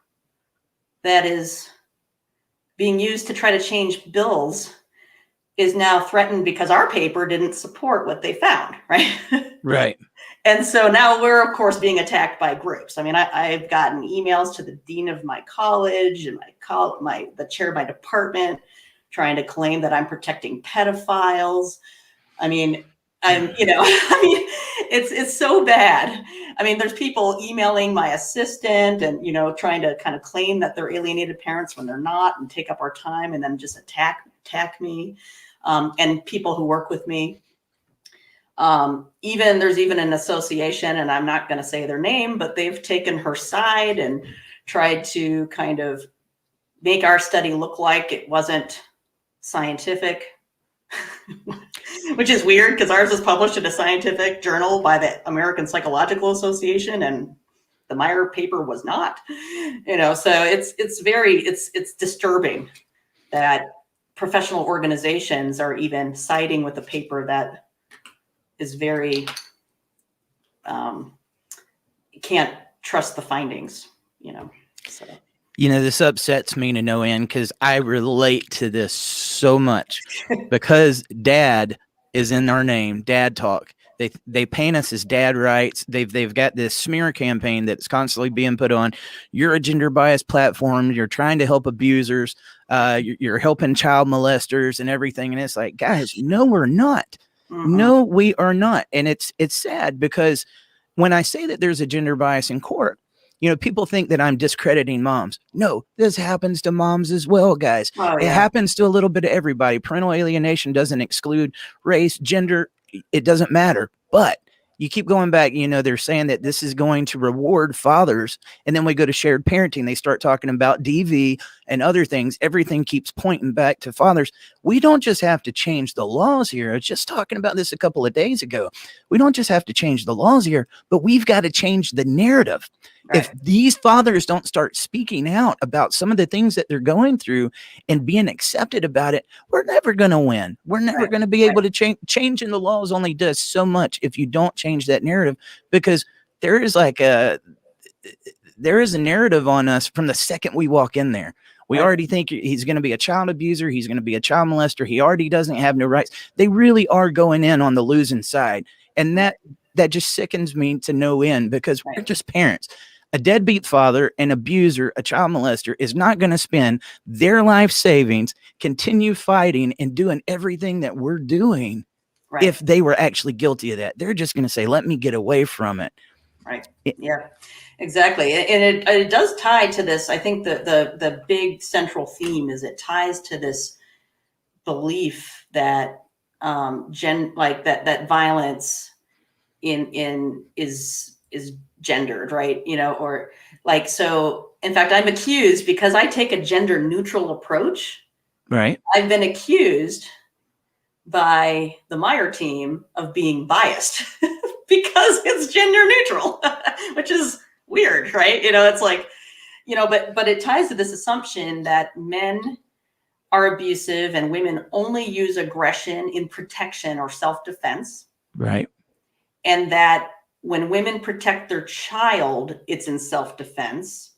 Speaker 3: that is being used to try to change bills is now threatened because our paper didn't support what they found, right?
Speaker 2: Right.
Speaker 3: And so now we're, of course, being attacked by groups. I mean, I've gotten emails to the dean of my college and the chair of my department trying to claim that I'm protecting pedophiles. I mean, it's so bad. I mean, there's people emailing my assistant and, trying to kind of claim that they're alienated parents when they're not, and take up our time and then just attack me, and people who work with me. There's even an association, and I'm not going to say their name, but they've taken her side and tried to kind of make our study look like it wasn't scientific, which is weird because ours was published in a scientific journal by the American Psychological Association, and the Meyer paper was not. So it's disturbing that professional organizations are even siding with a paper that is very, can't trust the findings, so.
Speaker 2: This upsets me to no end because I relate to this so much because dad is in our name, Dad Talk. They paint us as dad rights. They've got this smear campaign that's constantly being put on. You're a gender biased platform. You're trying to help abusers. You're helping child molesters and everything. And it's like, guys, no, we're not.
Speaker 3: Mm-hmm.
Speaker 2: No, we are not. And it's sad because when I say that there's a gender bias in court, people think that I'm discrediting moms. No, this happens to moms as well, guys.
Speaker 3: Oh,
Speaker 2: It
Speaker 3: yeah.
Speaker 2: happens to a little bit of everybody. Parental alienation doesn't exclude race, gender. It doesn't matter. But you keep going back, they're saying that this is going to reward fathers. And then we go to shared parenting. They start talking about DV and other things. Everything keeps pointing back to fathers. We don't just have to change the laws here. I was just talking about this a couple of days ago. We don't just have to change the laws here, but we've got to change the narrative. Right. If these fathers don't start speaking out about some of the things that they're going through and being accepted about it, we're never going to win. We're never going to be able to change. Changing the laws only does so much if you don't change that narrative, because there is a narrative on us from the second we walk in there. We already think he's going to be a child abuser. He's going to be a child molester. He already doesn't have no rights. They really are going in on the losing side. And that just sickens me to no end, because we're just parents. A deadbeat father, an abuser, a child molester is not going to spend their life savings, continue fighting and doing everything that we're doing if they were actually guilty of that. They're just going to say, let me get away from it.
Speaker 3: Right. Yeah, exactly. And it does tie to this. I think the big central theme is it ties to this belief that that violence is gendered, right? Or so in fact, I'm accused, because I take a gender neutral approach.
Speaker 2: Right.
Speaker 3: I've been accused by the Meyer team of being biased because it's gender neutral, which is weird, right? It's like, but it ties to this assumption that men are abusive and women only use aggression in protection or self-defense.
Speaker 2: Right.
Speaker 3: And that when women protect their child, it's in self-defense.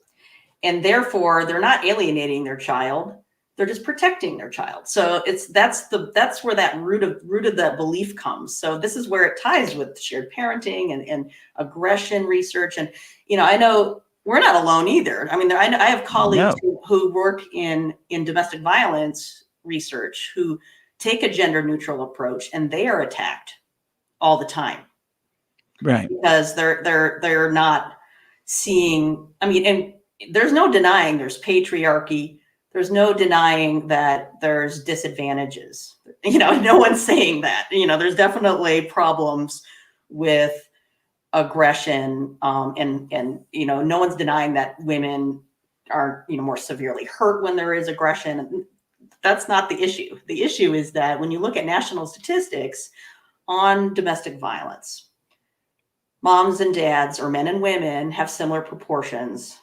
Speaker 3: And therefore, they're not alienating their child. They're just protecting their child. So that's where that root of that belief comes. So this is where it ties with shared parenting and aggression research. And, I know we're not alone either. I mean, I have colleagues who work in domestic violence research who take a gender neutral approach, and they are attacked all the time.
Speaker 2: Right.
Speaker 3: Because they're not seeing, and there's no denying there's patriarchy. There's no denying that there's disadvantages. No one's saying that. There's definitely problems with aggression, and no one's denying that women are more severely hurt when there is aggression. That's not the issue. The issue is that when you look at national statistics on domestic violence, moms and dads, or men and women, have similar proportions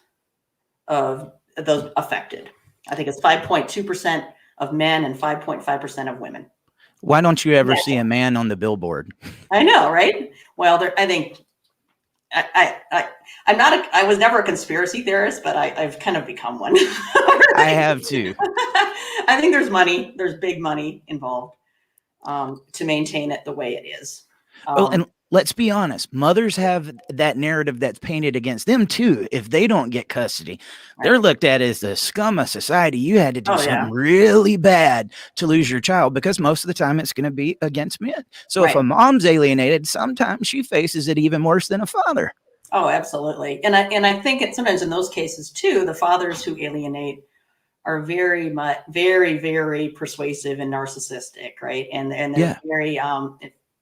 Speaker 3: of those affected. I think it's 5.2% of men and 5.5% of women.
Speaker 2: Why don't you ever see a man on the billboard?
Speaker 3: I know, right? Well, I think I was never a conspiracy theorist, but I've kind of become one.
Speaker 2: I have too.
Speaker 3: I think there's big money involved to maintain it the way it is.
Speaker 2: And let's be honest, mothers have that narrative that's painted against them too. If they don't get custody, they're looked at as the scum of society. You had to do something really bad to lose your child, because most of the time it's going to be against men. So if a mom's alienated, sometimes she faces it even worse than a father.
Speaker 3: Oh, absolutely. And I think sometimes in those cases too, the fathers who alienate are very, very persuasive and narcissistic, right? And they're very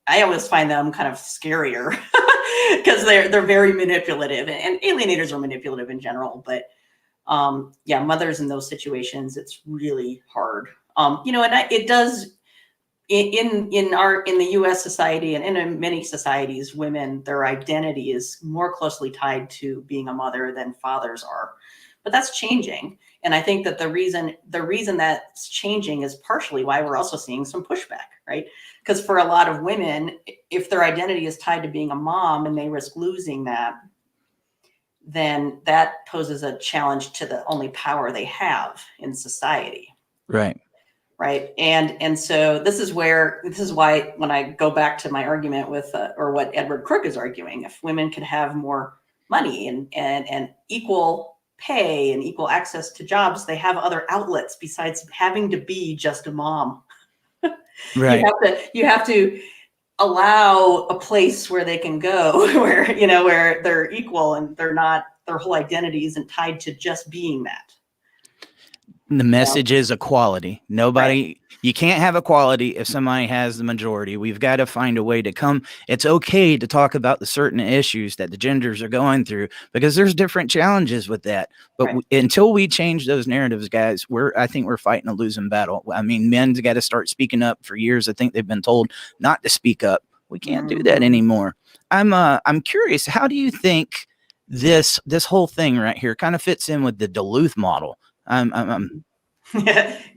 Speaker 3: I always find them kind of scarier because they're very manipulative, and alienators are manipulative in general. But mothers in those situations, it's really hard. And it does in the U.S. society and in many societies, women, their identity is more closely tied to being a mother than fathers are. but that's changing. And I think that the reason that's changing is partially why we're also seeing some pushback, right? Because for a lot of women, if their identity is tied to being a mom and they risk losing that, then that poses a challenge to the only power they have in society.
Speaker 2: Right.
Speaker 3: Right. And so this is why when I go back to my argument with, or what Edward Crook is arguing, if women could have more money and equal pay and equal access to jobs, they have other outlets besides having to be just a mom.
Speaker 2: Right.
Speaker 3: You have to allow a place where they can go where they're equal and they're not, their whole identity isn't tied to just being that.
Speaker 2: The message is equality. Nobody,
Speaker 3: Right.
Speaker 2: You can't have equality if somebody has the majority. We've got to find a way to come. It's okay to talk about the certain issues that the genders are going through because there's different challenges with that. But
Speaker 3: Right.
Speaker 2: Until we change those narratives, guys, I think we're fighting a losing battle. I mean, men's got to start speaking up. For years, I think they've been told not to speak up. We can't do that anymore. I'm curious. How do you think this whole thing right here kind of fits in with the Duluth model?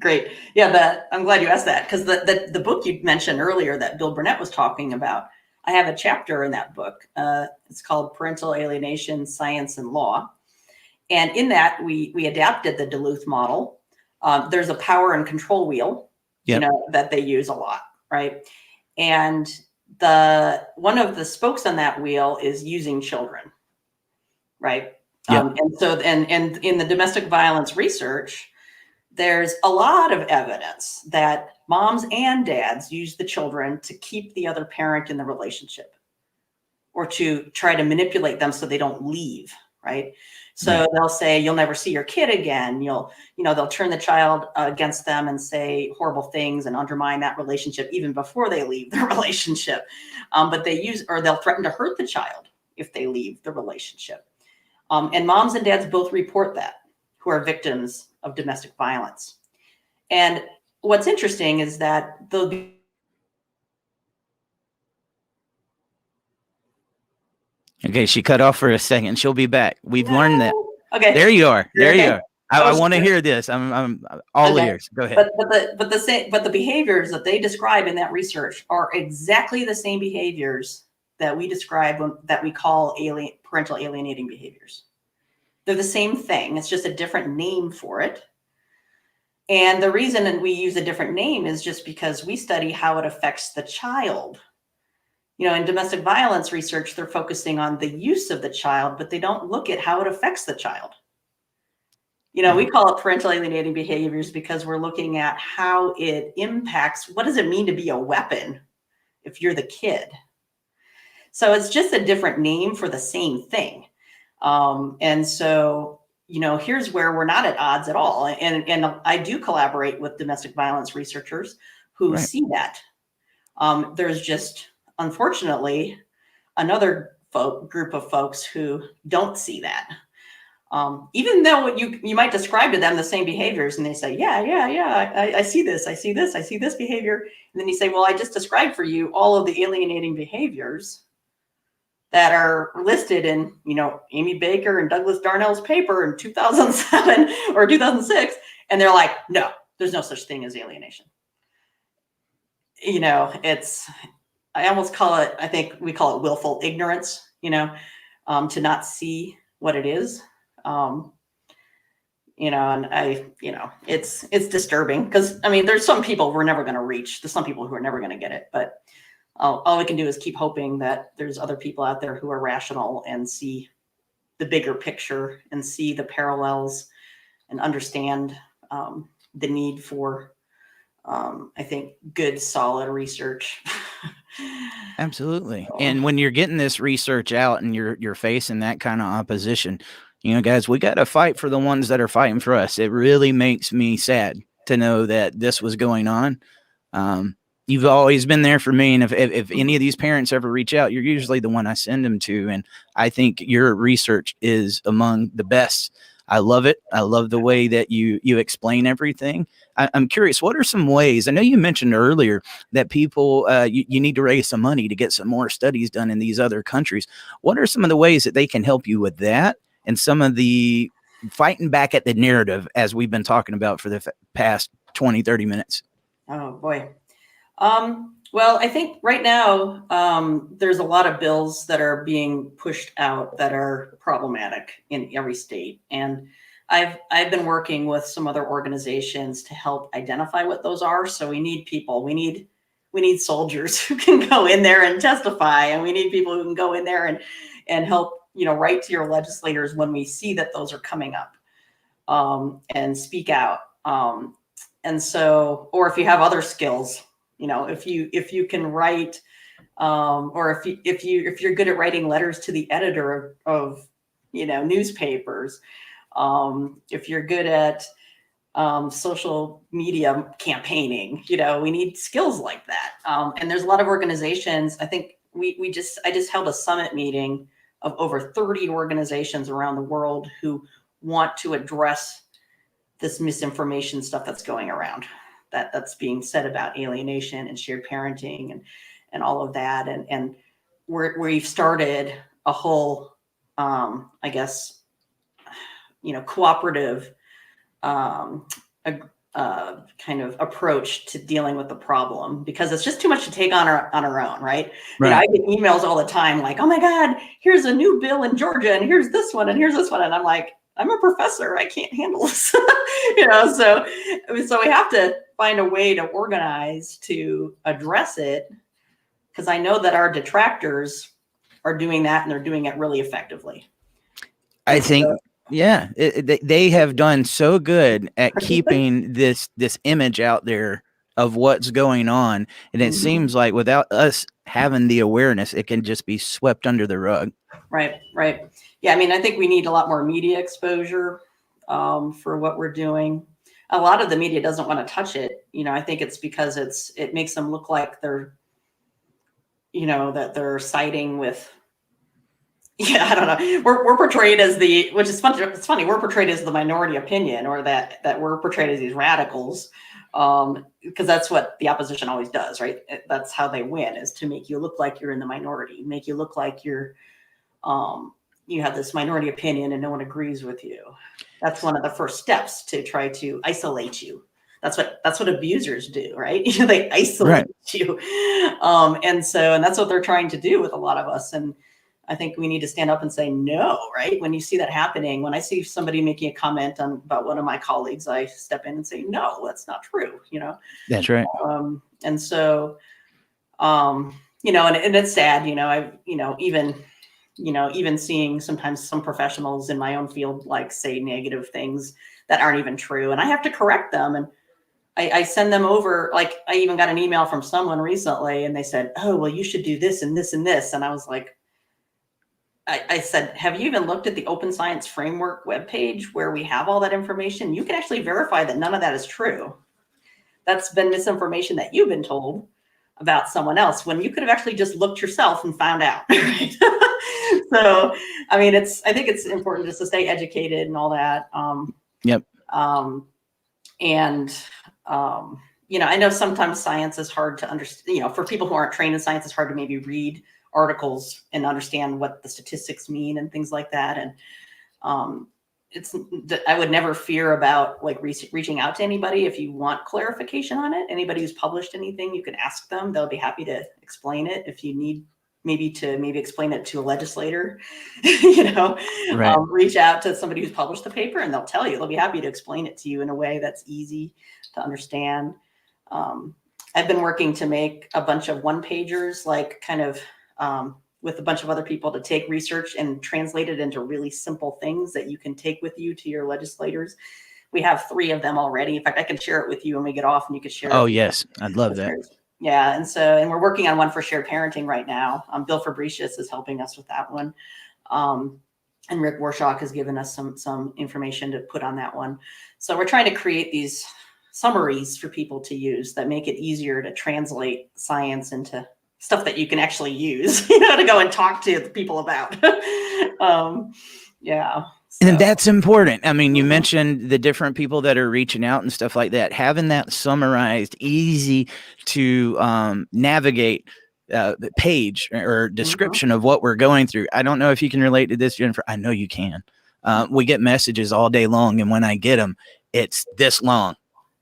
Speaker 3: Great. Yeah, I'm glad you asked that because the book you mentioned earlier that Bill Burnett was talking about, I have a chapter in that book. It's called Parental Alienation, Science and Law. And in that, we adapted the Duluth model. There's a power and control wheel, that they use a lot, right? And one of the spokes on that wheel is using children, right?
Speaker 2: Yep.
Speaker 3: And in the domestic violence research, there's a lot of evidence that moms and dads use the children to keep the other parent in the relationship or to try to manipulate them so they don't leave, right? So they'll say, you'll never see your kid again. They'll turn the child against them and say horrible things and undermine that relationship even before they leave the relationship. But they'll threaten to hurt the child if they leave the relationship. And moms and dads both report that, who are victims of domestic violence. And what's interesting is that
Speaker 2: Okay, she cut off for a second. She'll be back. We've learned that.
Speaker 3: Okay.
Speaker 2: There you are. There
Speaker 3: okay.
Speaker 2: you are. I want to hear this. I'm all ears. Go ahead.
Speaker 3: But the behaviors that they describe in that research are exactly the same behaviors that we describe that we call parental alienating behaviors. They're the same thing. It's just a different name for it. And the reason we use a different name is just because we study how it affects the child. In domestic violence research, they're focusing on the use of the child, but they don't look at how it affects the child. We call it parental alienating behaviors because we're looking at how it impacts. What does it mean to be a weapon if you're the kid? So it's just a different name for the same thing. And so, here's where we're not at odds at all. And I do collaborate with domestic violence researchers who see that. There's just, unfortunately, another group of folks who don't see that. Even though you might describe to them the same behaviors and they say, yeah, I see this, I see this behavior. And then you say, well, I just described for you all of the alienating behaviors that are listed in, Amy Baker and Douglas Darnell's paper in 2007 or 2006. And they're like, no, there's no such thing as alienation. I almost I think we call it willful ignorance, to not see what it is. And it's disturbing because, there's some people we're never going to reach. There's some people who are never going to get it, but all we can do is keep hoping that there's other people out there who are rational and see the bigger picture and see the parallels and understand the need for, I think, good, solid research.
Speaker 2: Absolutely. And when you're getting this research out and you're facing that kind of opposition, guys, we got to fight for the ones that are fighting for us. It really makes me sad to know that this was going on. You've always been there for me. And if any of these parents ever reach out, you're usually the one I send them to. And I think your research is among the best. I love it. I love the way that you explain everything. I'm curious, what are some ways? I know you mentioned earlier that people, you need to raise some money to get some more studies done in these other countries. What are some of the ways that they can help you with that? And some of the fighting back at the narrative as we've been talking about for the past 20, 30 minutes?
Speaker 3: Oh boy. Well, I think right now there's a lot of bills that are being pushed out that are problematic in every state, and I've been working with some other organizations to help identify what those are. So we need people. We need soldiers who can go in there and testify, and we need people who can go in there and help, write to your legislators when we see that those are coming up, and speak out. And so, or if you have other skills, if you can write, or if you're good at writing letters to the editor of newspapers, if you're good at social media campaigning, we need skills like that. And there's a lot of organizations. I think I just held a summit meeting of over 30 organizations around the world who want to address this misinformation stuff that's going around, that's being said about alienation and shared parenting and all of that. And we've started a whole, I guess, cooperative kind of approach to dealing with the problem, because it's just too much to take on our own, right? I get emails all the time like, oh my God, here's a new bill in Georgia, and here's this one, and here's this one. And I'm like, I'm a professor, I can't handle this. So we have to find a way to organize to address it, because I know that our detractors are doing that, and they're doing it really effectively.
Speaker 2: I think, yeah, they have done so good at keeping this image out there of what's going on. And it seems like without us having the awareness, it can just be swept under the rug. Right.
Speaker 3: Yeah, I mean, I think we need a lot more media exposure for what we're doing. A lot of the media doesn't want to touch it. I think it's because it makes them look like they're, that they're siding with, I don't know. We're portrayed as which is funny. It's funny. We're portrayed as the minority opinion, or that we're portrayed as these radicals, because that's what the opposition always does, right? That's how they win, is to make you look like you're in the minority, make you look like you're, you have this minority opinion and no one agrees with you. That's one of the first steps to try to isolate you. That's what abusers do, right? They isolate you, and that's what they're trying to do with a lot of us. And I think we need to stand up and say no, right? When you see that happening, when I see somebody making a comment about one of my colleagues, I step in and say, no, that's not true.
Speaker 2: That's right.
Speaker 3: And so, and it's sad, even seeing sometimes some professionals in my own field, like, say negative things that aren't even true, and I have to correct them. And I send them over. Like, I even got an email from someone recently, and they said, oh, well, you should do this and this and this. And I was like, I said, have you even looked at the Open Science Framework webpage where we have all that information? You can actually verify that none of that is true. That's been misinformation that you've been told about someone else, when you could have actually just looked yourself and found out. Right? So, I mean, I think it's important just to stay educated and all that.
Speaker 2: Yep.
Speaker 3: I know sometimes science is hard to understand. For people who aren't trained in science, it's hard to maybe read articles and understand what the statistics mean and things like that. And I would never fear about like reaching out to anybody if you want clarification on it. Anybody who's published anything, you can ask them. They'll be happy to explain it. If you need maybe explain it to a legislator, reach out to somebody who's published the paper, and they'll tell you. They'll be happy to explain it to you in a way that's easy to understand. I've been working to make a bunch of one-pagers, like kind of with a bunch of other people, to take research and translate it into really simple things that you can take with you to your legislators. We have 3 of them already. In fact, I can share it with you when we get off, and you can share it.
Speaker 2: Oh, yes. I'd love that.
Speaker 3: Yeah. And we're working on one for shared parenting right now. Bill Fabricius is helping us with that one. And Rick Warshaw has given us some information to put on that one. So we're trying to create these summaries for people to use that make it easier to translate science into stuff that you can actually use, to go and talk to the people about. Yeah. So.
Speaker 2: And that's important. I mean, you mentioned the different people that are reaching out and stuff like that. Having that summarized, easy to navigate page or description of what we're going through. I don't know if you can relate to this, Jennifer. I know you can. We get messages all day long, and when I get them, it's this long.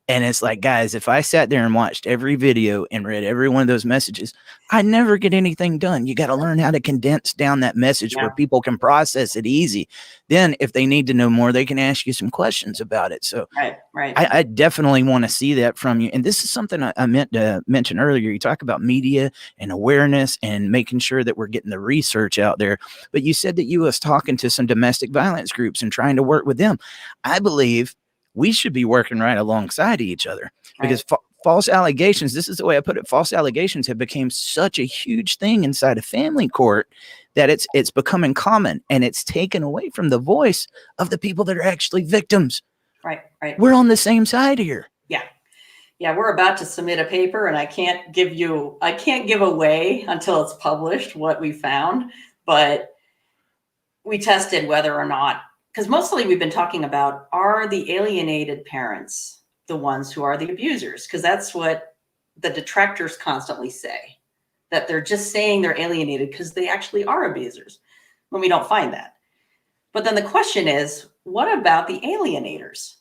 Speaker 2: And it's like, guys, if I sat there and watched every video and read every one of those messages, I never get anything done. You got to learn how to condense down that message where people can process it easy. Then if they need to know more, they can ask you some questions about it. So
Speaker 3: right.
Speaker 2: I definitely want to see that from you. And this is something I meant to mention earlier. You talk about media and awareness and making sure that we're getting the research out there. But you said that you was talking to some domestic violence groups and trying to work with them. I believe we should be working right alongside each other, because false allegations, this is the way I put it, false allegations have become such a huge thing inside of family court that it's becoming common, and it's taken away from the voice of the people that are actually victims.
Speaker 3: Right.
Speaker 2: We're on the same side here.
Speaker 3: Yeah, we're about to submit a paper, and I can't give away until it's published what we found, but we tested whether or not, because mostly we've been talking about, are the alienated parents the ones who are the abusers? Because that's what the detractors constantly say, that they're just saying they're alienated because they actually are abusers, when we don't find that. But then the question is, what about the alienators?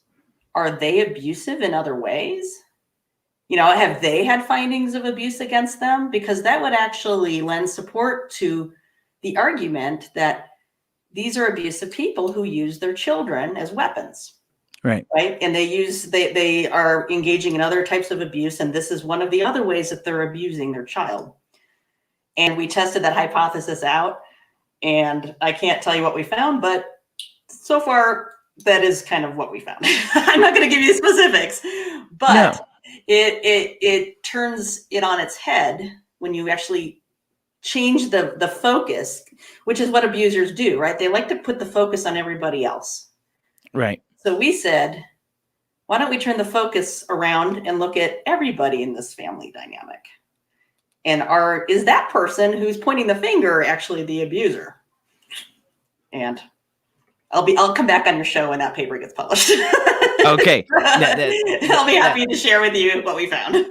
Speaker 3: Are they abusive in other ways? Have they had findings of abuse against them? Because that would actually lend support to the argument that these are abusive people who use their children as weapons. Right. And they are engaging in other types of abuse. And this is one of the other ways that they're abusing their child. And we tested that hypothesis out, and I can't tell you what we found, but so far that is kind of what we found. I'm not going to give you specifics, but it turns it on its head when you actually change the focus, which is what abusers do, right? They like to put the focus on everybody else.
Speaker 2: Right.
Speaker 3: So we said, why don't we turn the focus around and look at everybody in this family dynamic? And is that person who's pointing the finger actually the abuser? And I'll come back on your show when that paper gets published.
Speaker 2: Okay.
Speaker 3: I'll be happy to share with you what we found.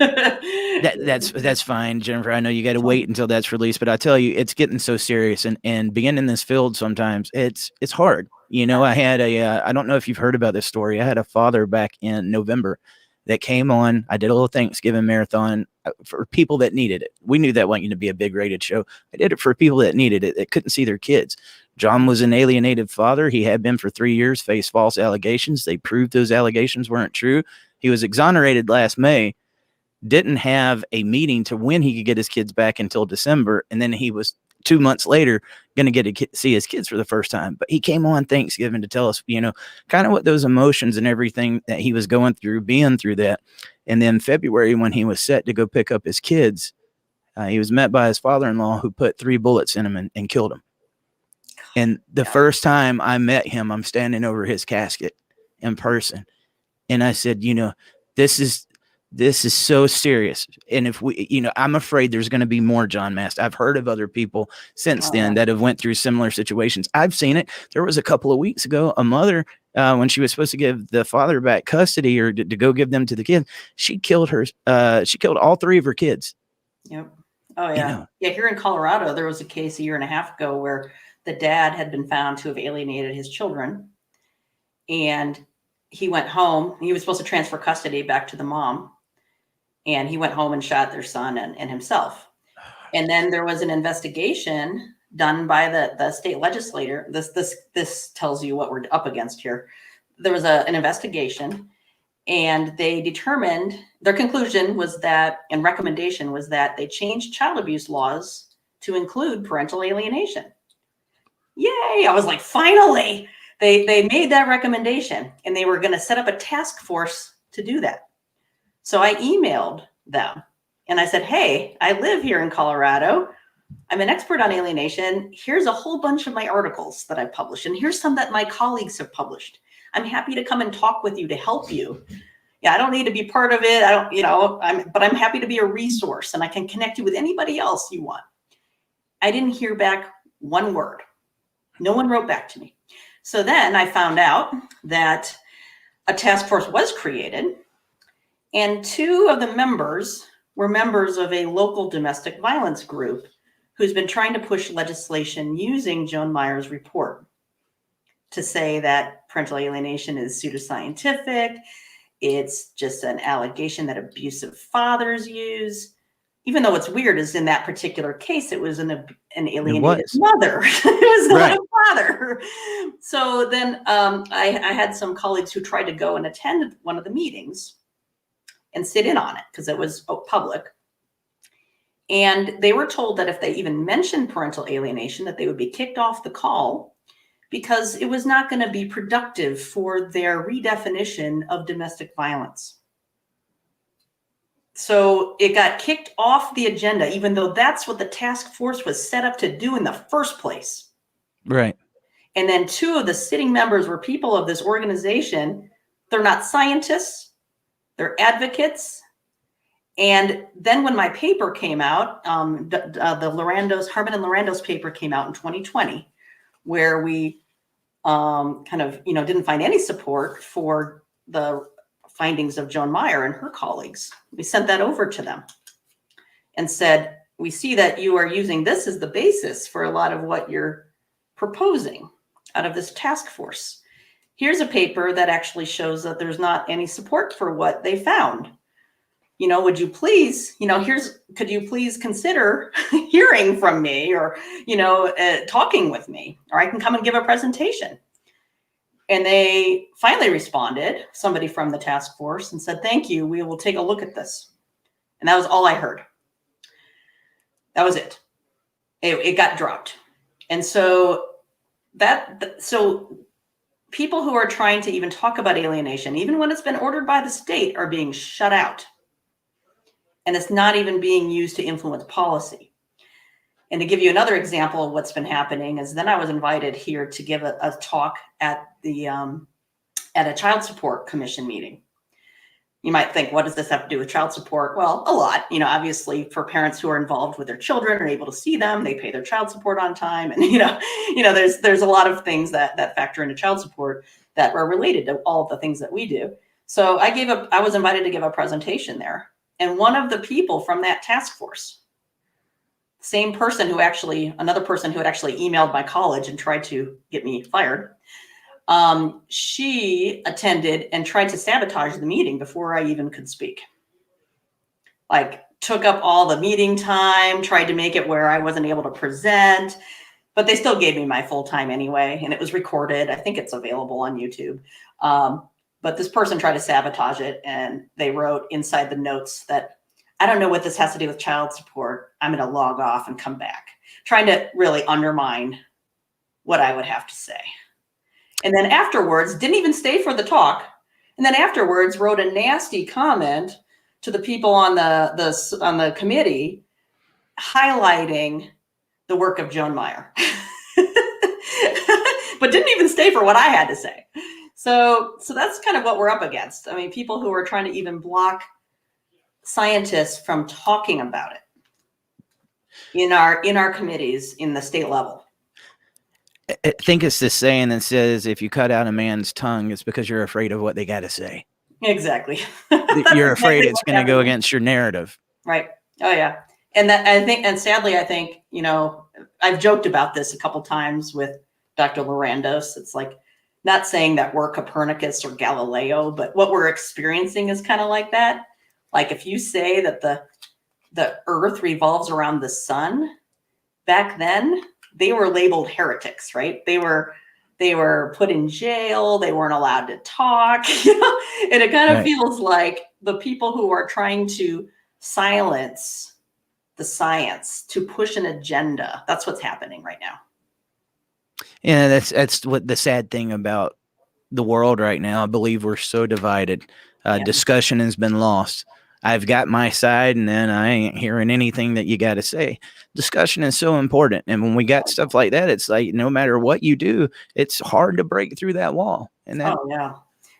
Speaker 2: That's fine, Jennifer. I know you got to wait until that's released, but I tell you, it's getting so serious, and being in this field sometimes it's hard. I had I don't know if you've heard about this story. I had a father back in November that came on. I did a little Thanksgiving marathon for people that needed it. We knew that wasn't going to be a big rated show. I did it for people that needed it, that couldn't see their kids. John was an alienated father. He had been for 3 years, faced false allegations. They proved those allegations weren't true. He was exonerated last May, didn't have a meeting to when he could get his kids back until December. And then he was 2 months later going to get to see his kids for the first time. But he came on Thanksgiving to tell us, kind of what those emotions and everything that he was going through, being through that. And then February, when he was set to go pick up his kids, he was met by his father-in-law, who put 3 bullets in him and killed him. And the first time I met him, I'm standing over his casket in person. And I said, this is so serious. And if we, I'm afraid there's going to be more John Mast. I've heard of other people since then that have went through similar situations. I've seen it. There was a couple of weeks ago, a mother, when she was supposed to give the father back custody or to go give them to the kid, she killed all 3 of her kids.
Speaker 3: Yep. Oh yeah. Yeah. Here in Colorado, there was a case a year and a half ago where the dad had been found to have alienated his children, and he went home. He was supposed to transfer custody back to the mom, and he went home and shot their son and himself. And then there was an investigation done by the state legislator. This tells you what we're up against here. There was an investigation, and they determined, their conclusion was that, and recommendation was that they changed child abuse laws to include parental alienation. Yay! I was like, finally, they made that recommendation, and they were going to set up a task force to do that. So I emailed them and I said, hey, I live here in Colorado. I'm an expert on alienation. Here's a whole bunch of my articles that I published, and here's some that my colleagues have published. I'm happy to come and talk with you to help you. Yeah, I don't need to be part of it. But I'm happy to be a resource, and I can connect you with anybody else you want. I didn't hear back one word. No one wrote back to me. So then I found out that a task force was created, and 2 of the members were members of a local domestic violence group who's been trying to push legislation using Joan Meyer's report to say that parental alienation is pseudoscientific. It's just an allegation that abusive fathers use. Even though what's weird is in that particular case, it was an alienated mother. It was not a father. So then I had some colleagues who tried to go and attend one of the meetings and sit in on it because it was public. And they were told that if they even mentioned parental alienation, that they would be kicked off the call because it was not going to be productive for their redefinition of domestic violence. So it got kicked off the agenda, even though that's what the task force was set up to do in the first place.
Speaker 2: Right.
Speaker 3: And then 2 of the sitting members were people of this organization. They're not scientists, they're advocates. And then when my paper came out, the Larandos, Harmon and Larandos paper came out in 2020, where we kind of, didn't find any support for the findings of Joan Meyer and her colleagues. We sent that over to them and said, we see that you are using this as the basis for a lot of what you're proposing out of this task force. Here's a paper that actually shows that there's not any support for what they found. Would you please, could you please consider hearing from me or, talking with me, or I can come and give a presentation. And they finally responded, somebody from the task force, and said, thank you, we will take a look at this. And that was all I heard. That was it. It got dropped. And so people who are trying to even talk about alienation, even when it's been ordered by the state, are being shut out. And it's not even being used to influence policy. And to give you another example of what's been happening is then I was invited here to give a talk at a child support commission meeting. You might think, what does this have to do with child support? Well, a lot. Obviously for parents who are involved with their children are able to see them, they pay their child support on time, and there's a lot of things that factor into child support that are related to all of the things that we do. So I was invited to give a presentation there, and one of the people from that task force, another person who had actually emailed my college and tried to get me fired. She attended and tried to sabotage the meeting before I even could speak. Took up all the meeting time, tried to make it where I wasn't able to present, but they still gave me my full time anyway. And it was recorded. I think it's available on YouTube. But this person tried to sabotage it, and they wrote inside the notes that, I don't know what this has to do with child support. I'm going to log off and come back, trying to really undermine what I would have to say. And then afterwards, didn't even stay for the talk. And then afterwards wrote a nasty comment to the people on the committee, highlighting the work of Joan Meyer, but didn't even stay for what I had to say. So that's kind of what we're up against. I mean, people who are trying to even block scientists from talking about it in our committees in the state level.
Speaker 2: I think it's the saying that says, if you cut out a man's tongue, it's because you're afraid of what they got to say.
Speaker 3: Exactly.
Speaker 2: You're afraid it's going to go against your narrative.
Speaker 3: Right. Oh yeah. And sadly, I think, I've joked about this a couple times with Dr. Larandos. It's like, not saying that we're Copernicus or Galileo, but what we're experiencing is kind of like that. Like if you say that the earth revolves around the sun, back then they were labeled heretics, right? They were put in jail. They weren't allowed to talk, and it kind of feels like the people who are trying to silence the science to push an agenda. That's what's happening right now.
Speaker 2: Yeah, that's what the sad thing about the world right now. I believe we're so divided. Discussion has been lost. I've got my side, and then I ain't hearing anything that you got to say. Discussion is so important. And when we got stuff like that, it's like, no matter what you do, it's hard to break through that wall. And that,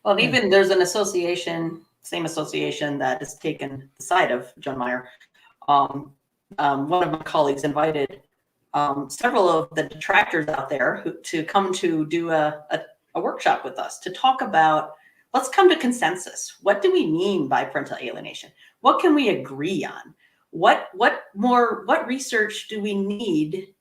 Speaker 3: Well, even there's an same association that has taken the side of Joan Meyer. One of my colleagues invited several of the detractors out there to come to do a workshop with us to talk about, let's come to consensus. What do we mean by parental alienation? What can we agree on? What research do we need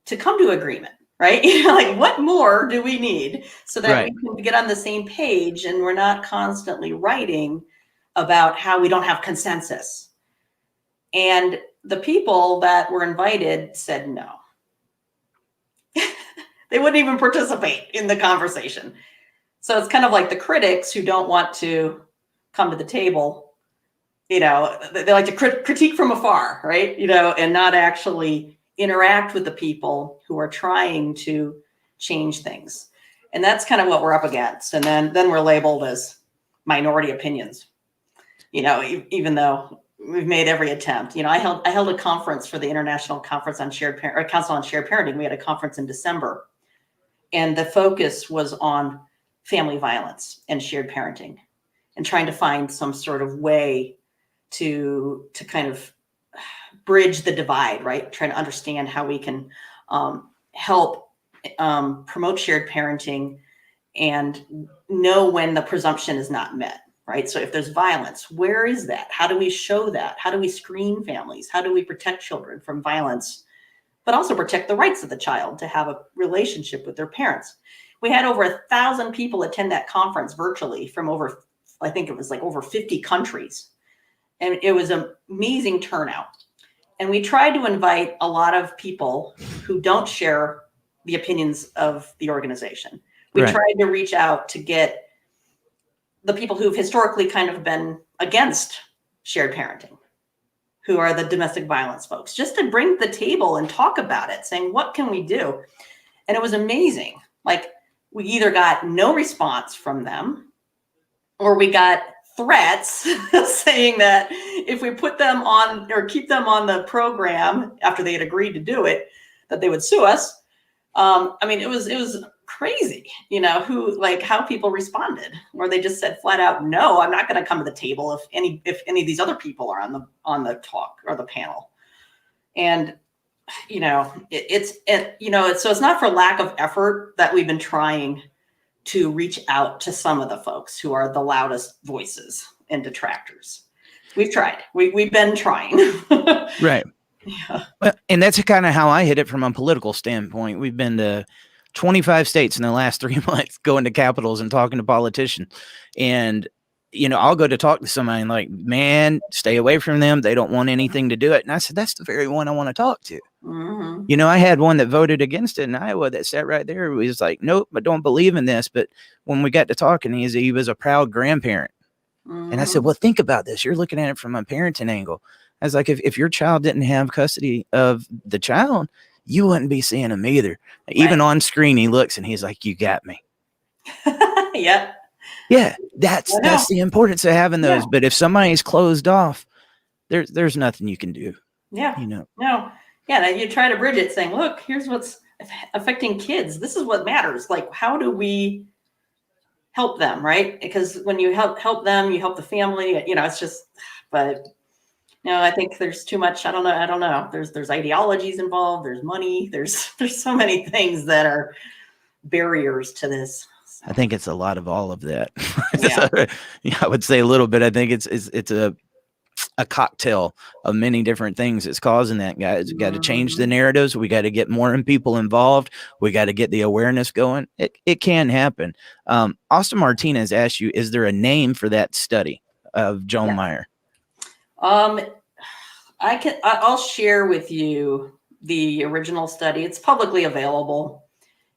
Speaker 3: to come to agreement? right? Like, what more do we need so that
Speaker 2: Right.
Speaker 3: we can get on the same page and we're not constantly writing about how we don't have consensus? And the people that were invited said no. They wouldn't even participate in the conversation. So it's kind of like the critics who don't want to come to the table, they like to critique from afar, right? And not actually interact with the people who are trying to change things. And that's kind of what we're up against. And then we're labeled as minority opinions, even though we've made every attempt. I held a conference for the International Conference on Council on Shared Parenting. We had a conference in December, and the focus was on family violence and shared parenting, and trying to find some sort of way to kind of bridge the divide, right? Trying to understand how we can help promote shared parenting and know when the presumption is not met, right? So if there's violence, where is that? How do we show that? How do we screen families? How do we protect children from violence, but also protect the rights of the child to have a relationship with their parents? We had over 1,000 people attend that conference virtually from over 50 countries. And it was an amazing turnout. And we tried to invite a lot of people who don't share the opinions of the organization. We tried to reach out to get the people who've historically kind of been against shared parenting, who are the domestic violence folks, just to bring the table and talk about it, saying, what can we do? And it was amazing. Like, we either got no response from them, or we got threats saying that if we put them on or keep them on the program after they had agreed to do it, that they would sue us. It was crazy, how people responded, where they just said flat out, no, I'm not going to come to the table if any of these other people are on the talk or the panel. And so it's not for lack of effort that we've been trying to reach out to some of the folks who are the loudest voices and detractors. We've tried. We've been trying.
Speaker 2: Right.
Speaker 3: Yeah.
Speaker 2: Well, and that's kind of how I hit it from a political standpoint. We've been to 25 states in the last 3 months, going to capitals and talking to politicians. And, I'll go to talk to somebody and like, man, stay away from them. They don't want anything to do it. And I said, that's the very one I want to talk to.
Speaker 3: Mm-hmm.
Speaker 2: I had one that voted against it in Iowa that sat right there. He was like, nope, I don't believe in this. But when we got to talking, he was a proud grandparent.
Speaker 3: Mm-hmm.
Speaker 2: And I said, well, think about this. You're looking at it from a parenting angle. I was like, if your child didn't have custody of the child, you wouldn't be seeing him either. Right. Even on screen, he looks and he's like, you got me.
Speaker 3: Yep.
Speaker 2: Yeah, that's the importance of having those.
Speaker 3: Yeah.
Speaker 2: But if somebody's closed off, there's nothing you can do.
Speaker 3: Yeah. No. Yeah. You try to bridge it saying, look, here's what's affecting kids. This is what matters. Like, how do we help them? Right. Because when you help them, you help the family, it's just, but I think there's too much. I don't know. There's ideologies involved. There's money. There's so many things that are barriers to this.
Speaker 2: I think it's a lot of all of that.
Speaker 3: Yeah.
Speaker 2: I would say a little bit. I think it's a cocktail of many different things that's causing that, guys. We got to change the narratives. We got to get more people involved. We got to get the awareness going. It can happen. Austin Martinez asked you, is there a name for that study of Joan Meyer?
Speaker 3: I'll share with you the original study. It's publicly available.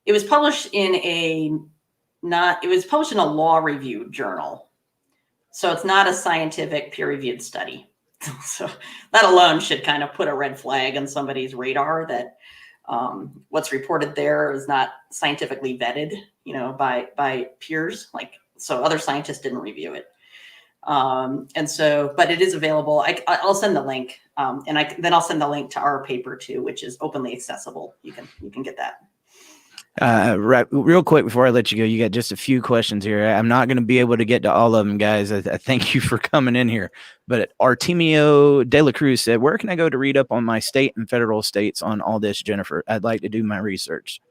Speaker 3: It was published in a law review journal. So it's not a scientific peer-reviewed study. So that alone should kind of put a red flag on somebody's radar that what's reported there is not scientifically vetted, by peers. So other scientists didn't review it. But it is available. I'll send the link, and then I'll send the link to our paper too, which is openly accessible. You can get that.
Speaker 2: Right. Real quick before I let you go, you got just a few questions here. I'm not going to be able to get to all of them, guys. I thank you for coming in here. But Artemio De La Cruz said, where can I go to read up on my state and federal states on all this, Jennifer? I'd like to do my research.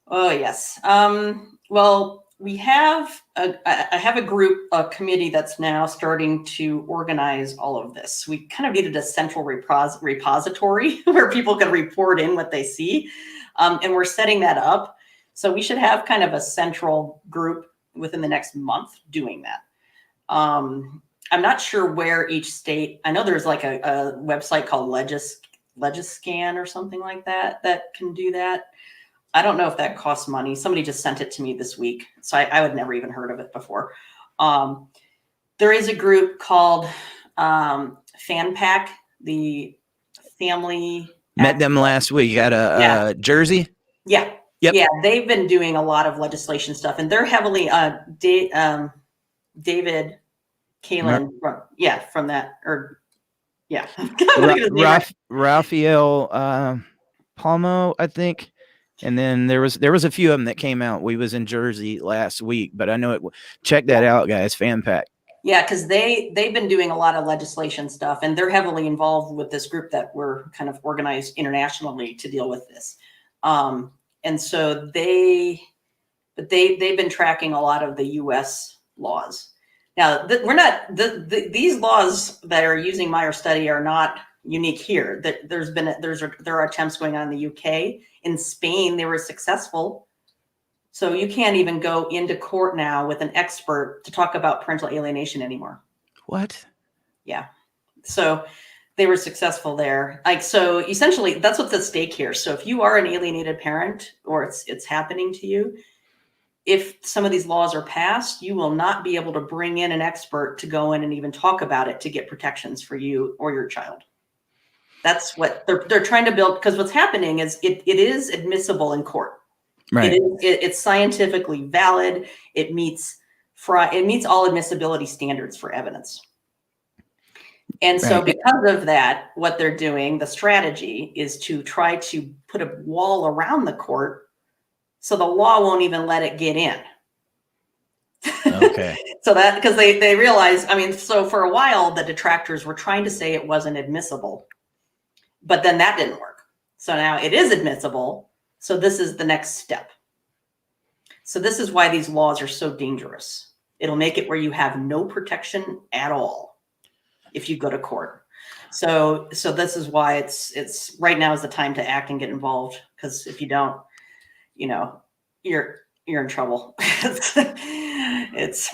Speaker 3: Oh, yes. Well, we have I have a committee that's now starting to organize all of this. We kind of needed a central repository where people can report in what they see. And we're setting that up. So we should have kind of a central group within the next month doing that. I'm not sure where each state, I know there's like a website called Legiscan or something like that can do that. I don't know if that costs money. Somebody just sent it to me this week, so I would never even heard of it before. There is a group called FanPack, the family.
Speaker 2: Met them last week at a Jersey.
Speaker 3: Yeah.
Speaker 2: Yep.
Speaker 3: Yeah. They've been doing a lot of legislation stuff, and they're heavily David Kalin from that, or
Speaker 2: Raphael Palmo, I think. And then there was a few of them that came out. We was in Jersey last week, but I know it. Check that out, guys. FanPack.
Speaker 3: Yeah, because they've been doing a lot of legislation stuff, and they're heavily involved with this group that we're kind of organized internationally to deal with this. And so they've been tracking a lot of the U.S. laws. Now these laws that are using Meyer study are not unique here. That there are attempts going on in the UK. In Spain, they were successful. So you can't even go into court now with an expert to talk about parental alienation anymore.
Speaker 2: What?
Speaker 3: Yeah. So they were successful there. So essentially that's what's at stake here. So if you are an alienated parent, or it's happening to you, if some of these laws are passed, you will not be able to bring in an expert to go in and even talk about it to get protections for you or your child. That's what they're trying to build, because what's happening is it is admissible in court.
Speaker 2: Right.
Speaker 3: It's scientifically valid. It meets all admissibility standards for evidence. And so because of that, what they're doing, the strategy is to try to put a wall around the court so the law won't even let it get in.
Speaker 2: Okay.
Speaker 3: So that, because they realize, so for a while, the detractors were trying to say it wasn't admissible, but then that didn't work. So now it is admissible. So this is the next step. So this is why these laws are so dangerous. It'll make it where you have no protection at all if you go to court. So this is why it's right now is the time to act and get involved, because if you don't, you're in trouble.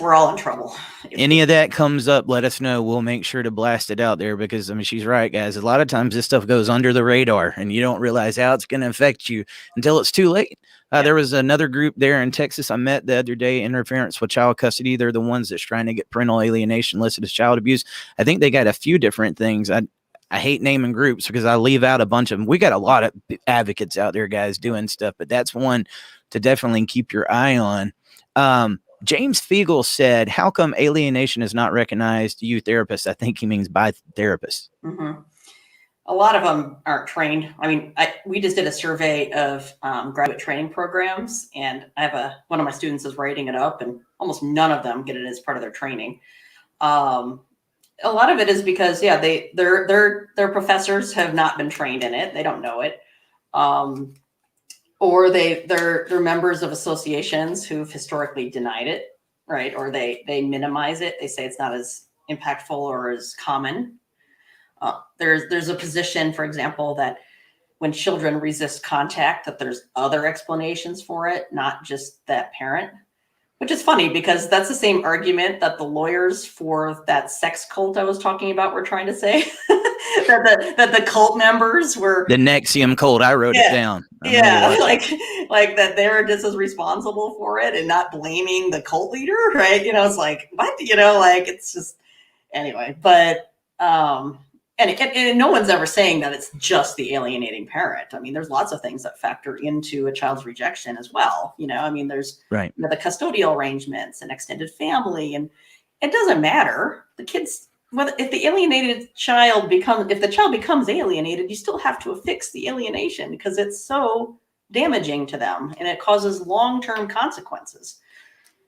Speaker 3: We're all in trouble.
Speaker 2: Any of that comes up, let us know. We'll make sure to blast it out there, because she's right, guys. A lot of times this stuff goes under the radar and you don't realize how it's going to affect you until it's too late. There was another group there in Texas I met the other day, Interference with Child Custody. They're the ones that's trying to get parental alienation listed as child abuse. I think they got a few different things. I hate naming groups because I leave out a bunch of them. We got a lot of advocates out there, guys, doing stuff, but that's one to definitely keep your eye on. James Fiegel said, how come alienation is not recognized to you therapists? I think he means by therapists.
Speaker 3: Mm-hmm. A lot of them aren't trained. We just did a survey of graduate training programs, and I have one of my students is writing it up, and almost none of them get it as part of their training. A lot of it is because, their professors have not been trained in it. They don't know it. Or they're members of associations who've historically denied it, right? Or they minimize it. They say it's not as impactful or as common. There's a position, for example, that when children resist contact, that there's other explanations for it, not just that parent, which is funny because that's the same argument that the lawyers for that sex cult I was talking about were trying to say. that the cult members were
Speaker 2: the Nexium cult. I wrote it down.
Speaker 3: Like that they were just as responsible for it and not blaming the cult leader, right? It's like, what? It's just, anyway, but and no one's ever saying that it's just the alienating parent. There's lots of things that factor into a child's rejection as well. There's the custodial arrangements and extended family, and it doesn't matter. The kids, if the child becomes alienated, you still have to affix the alienation because it's so damaging to them and it causes long-term consequences.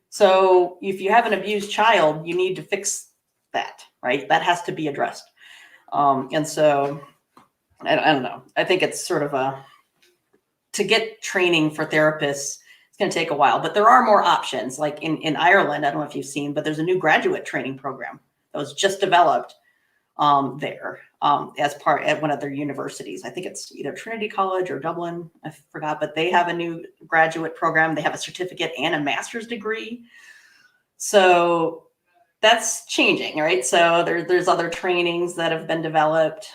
Speaker 3: So if you have an abused child, you need to fix that, right? That has to be addressed. And so I don't know. I think it's sort of to get training for therapists, going to take a while, but there are more options. Like in Ireland, I don't know if you've seen, but there's a new graduate training program that was just developed there as part at one of their universities. I think it's either Trinity College or Dublin. I forgot, but they have a new graduate program. They have a certificate and a master's degree. So that's changing, right? So there's other trainings that have been developed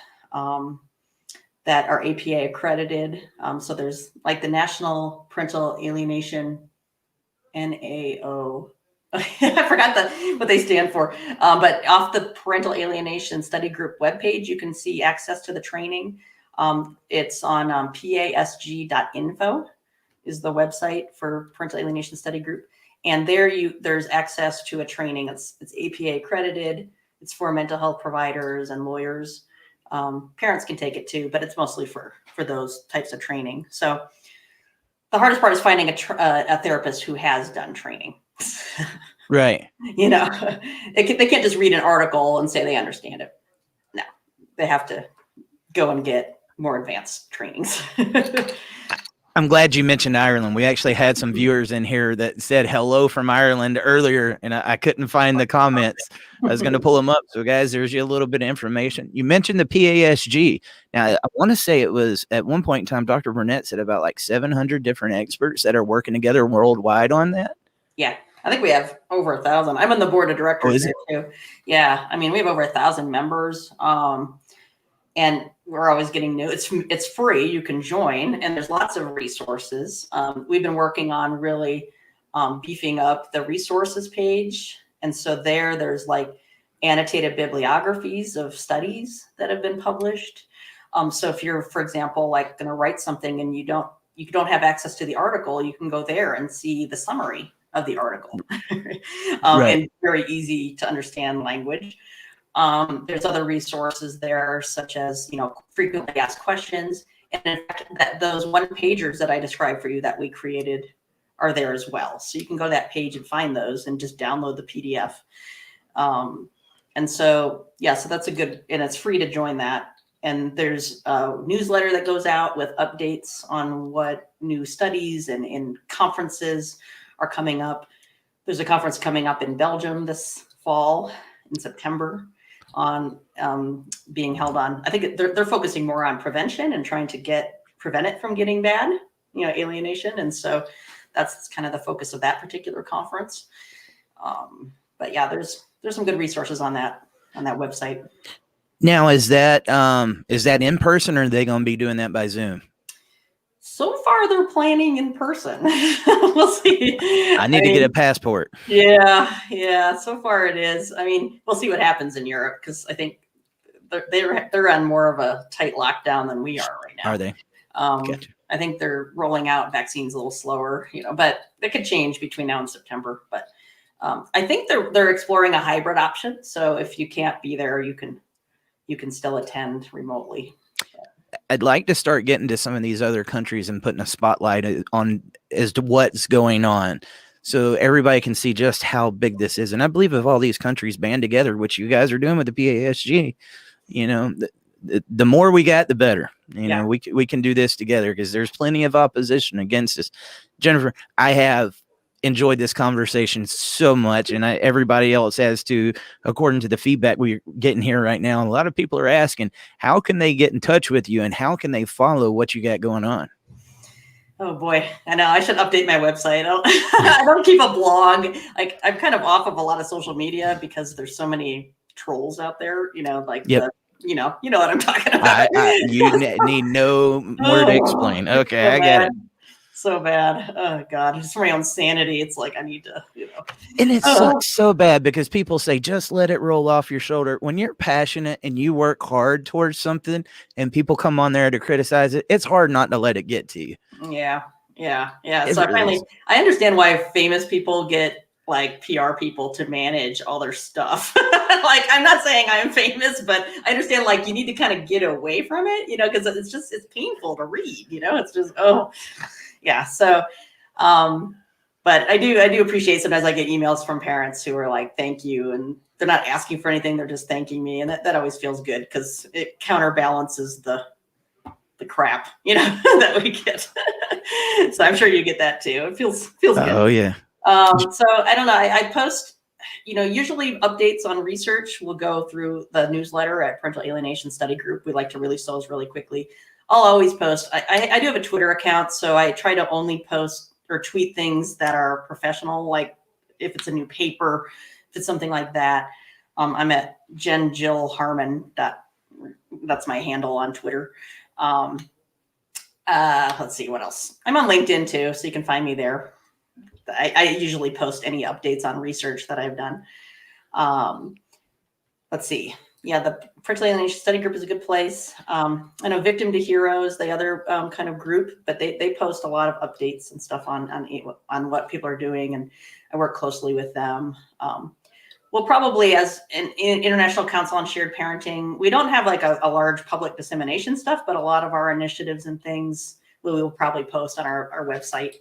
Speaker 3: that are APA accredited. So there's like the National Parental Alienation, NAO. I forgot what they stand for. But off the Parental Alienation Study Group webpage, you can see access to the training. It's on pasg.info is the website for Parental Alienation Study Group. And there's access to a training. It's APA accredited. It's for mental health providers and lawyers. Parents can take it too, but it's mostly for those types of training. So the hardest part is finding a therapist who has done training.
Speaker 2: Right.
Speaker 3: You know, they can't just read an article and say they understand it. No, they have to go and get more advanced trainings.
Speaker 2: I'm glad you mentioned Ireland. We actually had some viewers in here that said hello from Ireland earlier, and I couldn't find the comments. I was going to pull them up. So, guys, there's you a little bit of information. You mentioned the PASG. Now, I want to say it was at one point in time, Dr. Burnett said about like 700 different experts that are working together worldwide on that.
Speaker 3: Yeah, I think we have over 1,000. I'm on the board of directors there too. Yeah, I mean, we have over 1,000 members. And we're always getting new. It's free. You can join, and there's lots of resources. We've been working on really beefing up the resources page, and so there's like annotated bibliographies of studies that have been published. So if you're, for example, like going to write something and you don't have access to the article, you can go there and see the summary of the article,
Speaker 2: Right.
Speaker 3: in very easy to understand language. There's other resources there, such as, frequently asked questions. And in fact, those one-pagers that I described for you that we created are there as well. So you can go to that page and find those and just download the PDF. And so, yeah, so that's and it's free to join that. And there's a newsletter that goes out with updates on what new studies and conferences are coming up. There's a conference coming up in Belgium this fall in September on being held on. I think they're focusing more on prevention and trying to prevent it from getting bad, alienation. And so that's kind of the focus of that particular conference. But yeah, there's some good resources on that website.
Speaker 2: Now, is that in person, or are they going to be doing that by Zoom?
Speaker 3: So far, they're planning in person. We'll see.
Speaker 2: I need to get a passport.
Speaker 3: Yeah. So far, it is. I mean, we'll see what happens in Europe, because I think they're on more of a tight lockdown than we are right now.
Speaker 2: Are they?
Speaker 3: Gotcha. I think they're rolling out vaccines a little slower, but that could change between now and September. But I think they're exploring a hybrid option. So if you can't be there, you can still attend remotely.
Speaker 2: I'd like to start getting to some of these other countries and putting a spotlight on as to what's going on, so everybody can see just how big this is. And I believe if all these countries band together, which you guys are doing with the PASG, the more we got, the better. We can do this together, because there's plenty of opposition against us. Jennifer, I have enjoyed this conversation so much, and everybody else has too, according to the feedback we're getting here right now. A lot of people are asking, how can they get in touch with you, and how can they follow what you got going on?
Speaker 3: Oh boy, I know I should update my website. I don't keep a blog. Like, I'm kind of off of a lot of social media because there's so many trolls out there.
Speaker 2: Yep.
Speaker 3: You know what I'm talking about.
Speaker 2: You need no more to explain. Okay, I get it.
Speaker 3: So bad. Oh God, just for my own sanity. It's like I need to,
Speaker 2: And it sucks so bad, because people say, just let it roll off your shoulder. When you're passionate and you work hard towards something and people come on there to criticize it, it's hard not to let it get to you.
Speaker 3: Yeah. So I understand why famous people get like PR people to manage all their stuff. Like, I'm not saying I'm famous, but I understand, like, you need to kind of get away from it, because it's painful to read, it's just, yeah. So, but I do appreciate, sometimes I get emails from parents who are like, thank you. And they're not asking for anything. They're just thanking me. And that always feels good, because it counterbalances the the crap, that we get. So I'm sure you get that too. It feels good.
Speaker 2: Oh yeah.
Speaker 3: So I don't know. I post, usually updates on research will go through the newsletter at Parental Alienation Study Group. We like to release those really quickly. I'll always post. I do have a Twitter account, so I try to only post or tweet things that are professional, like if it's a new paper, if it's something like that. I'm at Jill Harman. That's my handle on Twitter. Let's see what else. I'm on LinkedIn too, so you can find me there. I usually post any updates on research that I've done. Let's see. Yeah, the Parental Alienation Study Group is a good place. I know Victim to Heroes, the other kind of group, but they post a lot of updates and stuff on what people are doing, and I work closely with them. We'll probably, as an International Council on Shared Parenting, we don't have like a large public dissemination stuff, but a lot of our initiatives and things we will probably post on our website.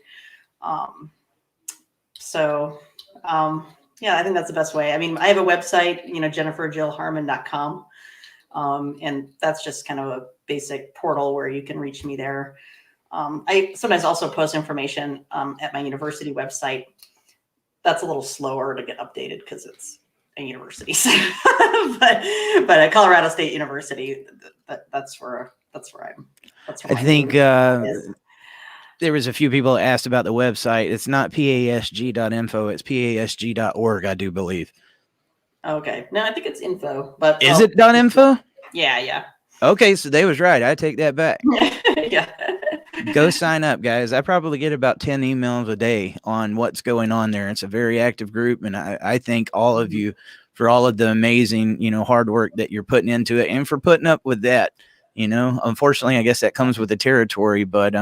Speaker 3: Yeah, I think that's the best way. I mean, I have a website, jenniferjillharman.com. And that's just kind of a basic portal where you can reach me there. I sometimes also post information at my university website. That's a little slower to get updated because it's a university. but at Colorado State University, that's where I'm.
Speaker 2: I think there was a few people that asked about the website. It's not pasg.info. It's pasg.org, I do believe.
Speaker 3: Okay. No, I think it's info. But
Speaker 2: is it .info?
Speaker 3: Yeah.
Speaker 2: Okay, so they was right. I take that back.
Speaker 3: Yeah.
Speaker 2: Go sign up, guys. I probably get about 10 emails a day on what's going on there. It's a very active group, and I thank all of you for all of the amazing, hard work that you're putting into it and for putting up with that. Unfortunately, I guess that comes with the territory, but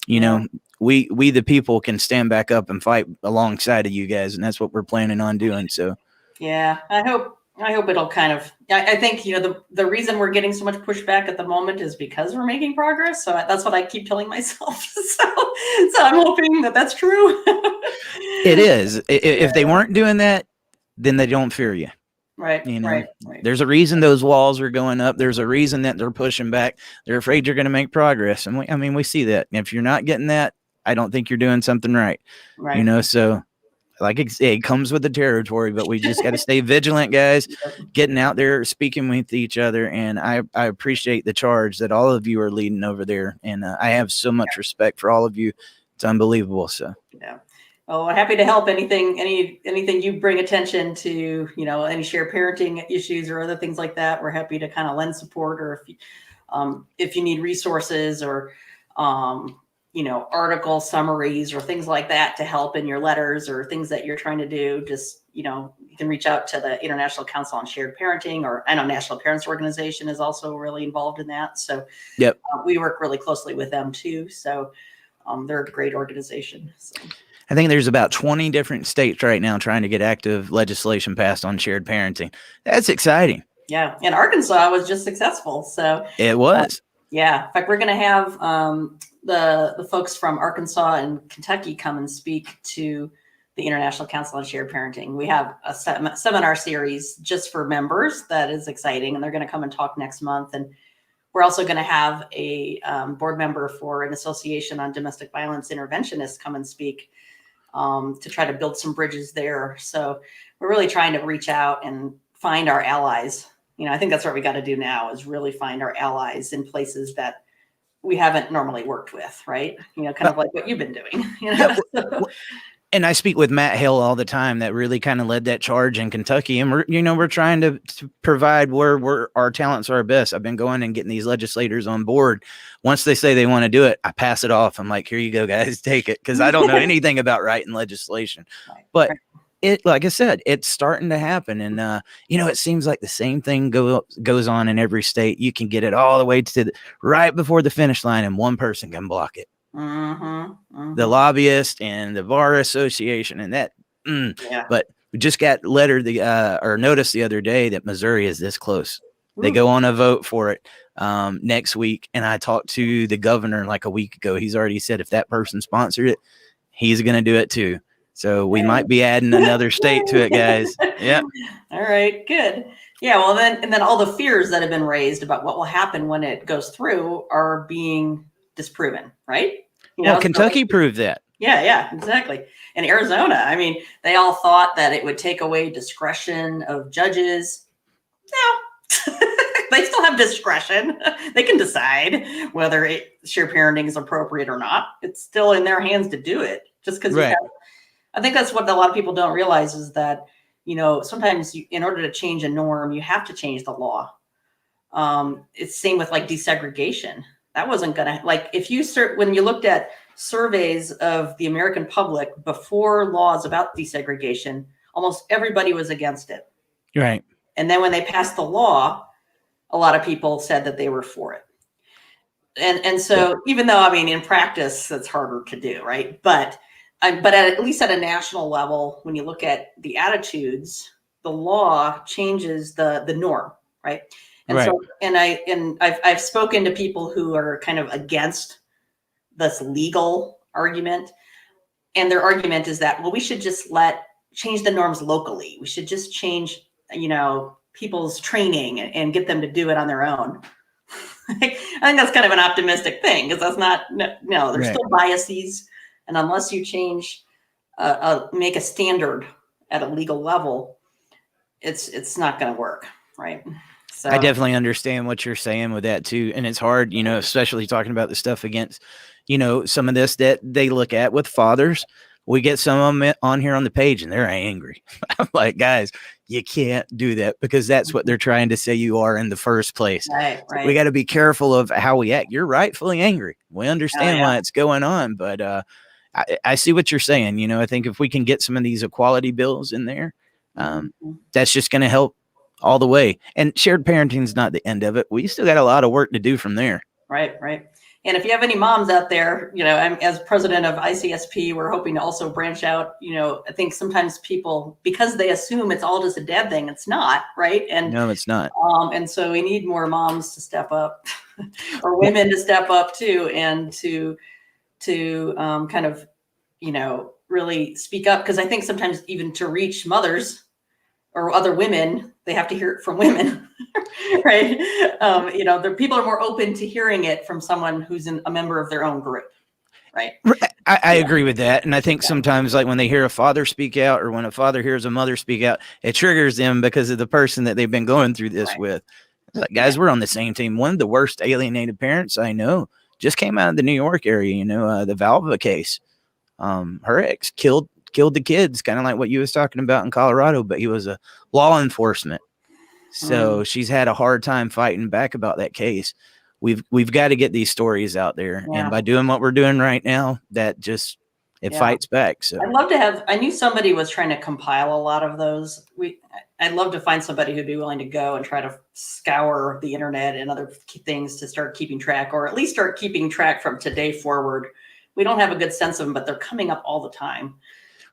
Speaker 2: we the people can stand back up and fight alongside of you guys, and that's what we're planning on doing. So
Speaker 3: yeah, I hope it'll kind of, I think, the reason we're getting so much pushback at the moment is because we're making progress. So that's what I keep telling myself. So I'm hoping that that's true.
Speaker 2: It is. If they weren't doing that, then they don't fear you.
Speaker 3: Right. Right.
Speaker 2: There's a reason those walls are going up. There's a reason that they're pushing back. They're afraid you're going to make progress. And we see that. If you're not getting that, I don't think you're doing something right.
Speaker 3: Right.
Speaker 2: So like it comes with the territory, but we just got to stay vigilant, guys, getting out there, speaking with each other. And I appreciate the charge that all of you are leading over there. And I have so much respect for all of you. It's unbelievable. So,
Speaker 3: yeah. Well, we're happy to help. Anything you bring attention to, any shared parenting issues or other things like that, we're happy to kind of lend support, or if you need resources or, article summaries or things like that to help in your letters or things that you're trying to do, just, you can reach out to the International Council on Shared Parenting, or I know National Parents Organization is also really involved in that. So
Speaker 2: yep.
Speaker 3: We work really closely with them too. So they're a great organization. So.
Speaker 2: I think there's about 20 different states right now trying to get active legislation passed on shared parenting. That's exciting.
Speaker 3: Yeah. And Arkansas was just successful. So
Speaker 2: it was.
Speaker 3: Yeah. In fact, we're going to have the folks from Arkansas and Kentucky come and speak to the International Council on Shared Parenting. We have a seminar series just for members. That is exciting. And they're going to come and talk next month. And we're also going to have a board member for an association on domestic violence interventionists come and speak to try to build some bridges there. So we're really trying to reach out and find our allies. I think that's what we got to do now, is really find our allies in places that we haven't normally worked with, right? Kind of like what you've been doing.
Speaker 2: And I speak with Matt Hill all the time, that really kind of led that charge in Kentucky. And we're trying to provide where our talents are best. I've been going and getting these legislators on board. Once they say they want to do it, I pass it off. I'm like, here you go, guys, take it. Cause I don't know anything about writing legislation, but like I said, it's starting to happen. And, it seems like the same thing goes on in every state. You can get it all the way to right before the finish line, and one person can block it. The lobbyist and the bar association and that.
Speaker 3: Yeah.
Speaker 2: But we just got notice the other day that Missouri is this close. Ooh. They go on a vote for it next week. And I talked to the governor like a week ago. He's already said if that person sponsored it, he's going to do it too. So we might be adding another state to it, guys. Yeah.
Speaker 3: All right. Good. Yeah, well, then all the fears that have been raised about what will happen when it goes through are being disproven, right?
Speaker 2: Well,
Speaker 3: So
Speaker 2: Kentucky proved that.
Speaker 3: yeah, exactly. And Arizona, I mean, they all thought that it would take away discretion of judges. No, they still have discretion. They can decide whether shared parenting is appropriate or not. It's still in their hands to do it. Just because
Speaker 2: Right.
Speaker 3: I think that's what a lot of people don't realize is that, sometimes in order to change a norm, you have to change the law. It's same with like desegregation. That wasn't gonna, like, if you when you looked at surveys of the American public before laws about desegregation, almost everybody was against it.
Speaker 2: Right.
Speaker 3: And then when they passed the law, a lot of people said that they were for it. And so even though, I mean, in practice, that's harder to do, right? But at least at a national level, when you look at the attitudes, the law changes the norm, right? And
Speaker 2: Right.
Speaker 3: so, I've spoken to people who are kind of against this legal argument, and their argument is that, well, we should just change the norms locally. We should just change, people's training and get them to do it on their own. I think that's kind of an optimistic thing, because that's not, no, there's
Speaker 2: Right.
Speaker 3: still biases. And unless you change, make a standard at a legal level, it's not going to work. Right. So
Speaker 2: I definitely understand what you're saying with that too. And it's hard, especially talking about the stuff against, some of this that they look at with fathers. We get some of them on here on the page and they're angry. I'm like, guys, you can't do that, because that's what they're trying to say you are in the first place.
Speaker 3: Right.
Speaker 2: So we got to be careful of how we act. You're rightfully angry. We understand why it's going on, but I see what you're saying. I think if we can get some of these equality bills in there, that's just going to help all the way. And shared parenting is not the end of it. We still got a lot of work to do from there.
Speaker 3: Right. And if you have any moms out there, I'm, as president of ICSP, we're hoping to also branch out. I think sometimes people, because they assume it's all just a dad thing, it's not, right? And
Speaker 2: no, it's not.
Speaker 3: And so we need more moms to step up, or women to step up too, and to kind of, really speak up. Because I think sometimes even to reach mothers or other women, they have to hear it from women. Right. The people are more open to hearing it from someone who's a member of their own group. Right.
Speaker 2: I agree with that. And I think sometimes, like when they hear a father speak out, or when a father hears a mother speak out, it triggers them because of the person that they've been going through this with. It's like, guys, we're on the same team. One of the worst alienated parents I know just came out of the New York area, the Valva case. Her ex killed the kids, kind of like what you was talking about in Colorado, but he was a law enforcement. So she's had a hard time fighting back about that case. We've got to get these stories out there. And by doing what we're doing right now, that just, it fights back. So
Speaker 3: I'd love to I knew somebody was trying to compile a lot of those. I'd love to find somebody who'd be willing to go and try to scour the internet and other things to start keeping track, or at least start keeping track from today forward. We don't have a good sense of them, but they're coming up all the time.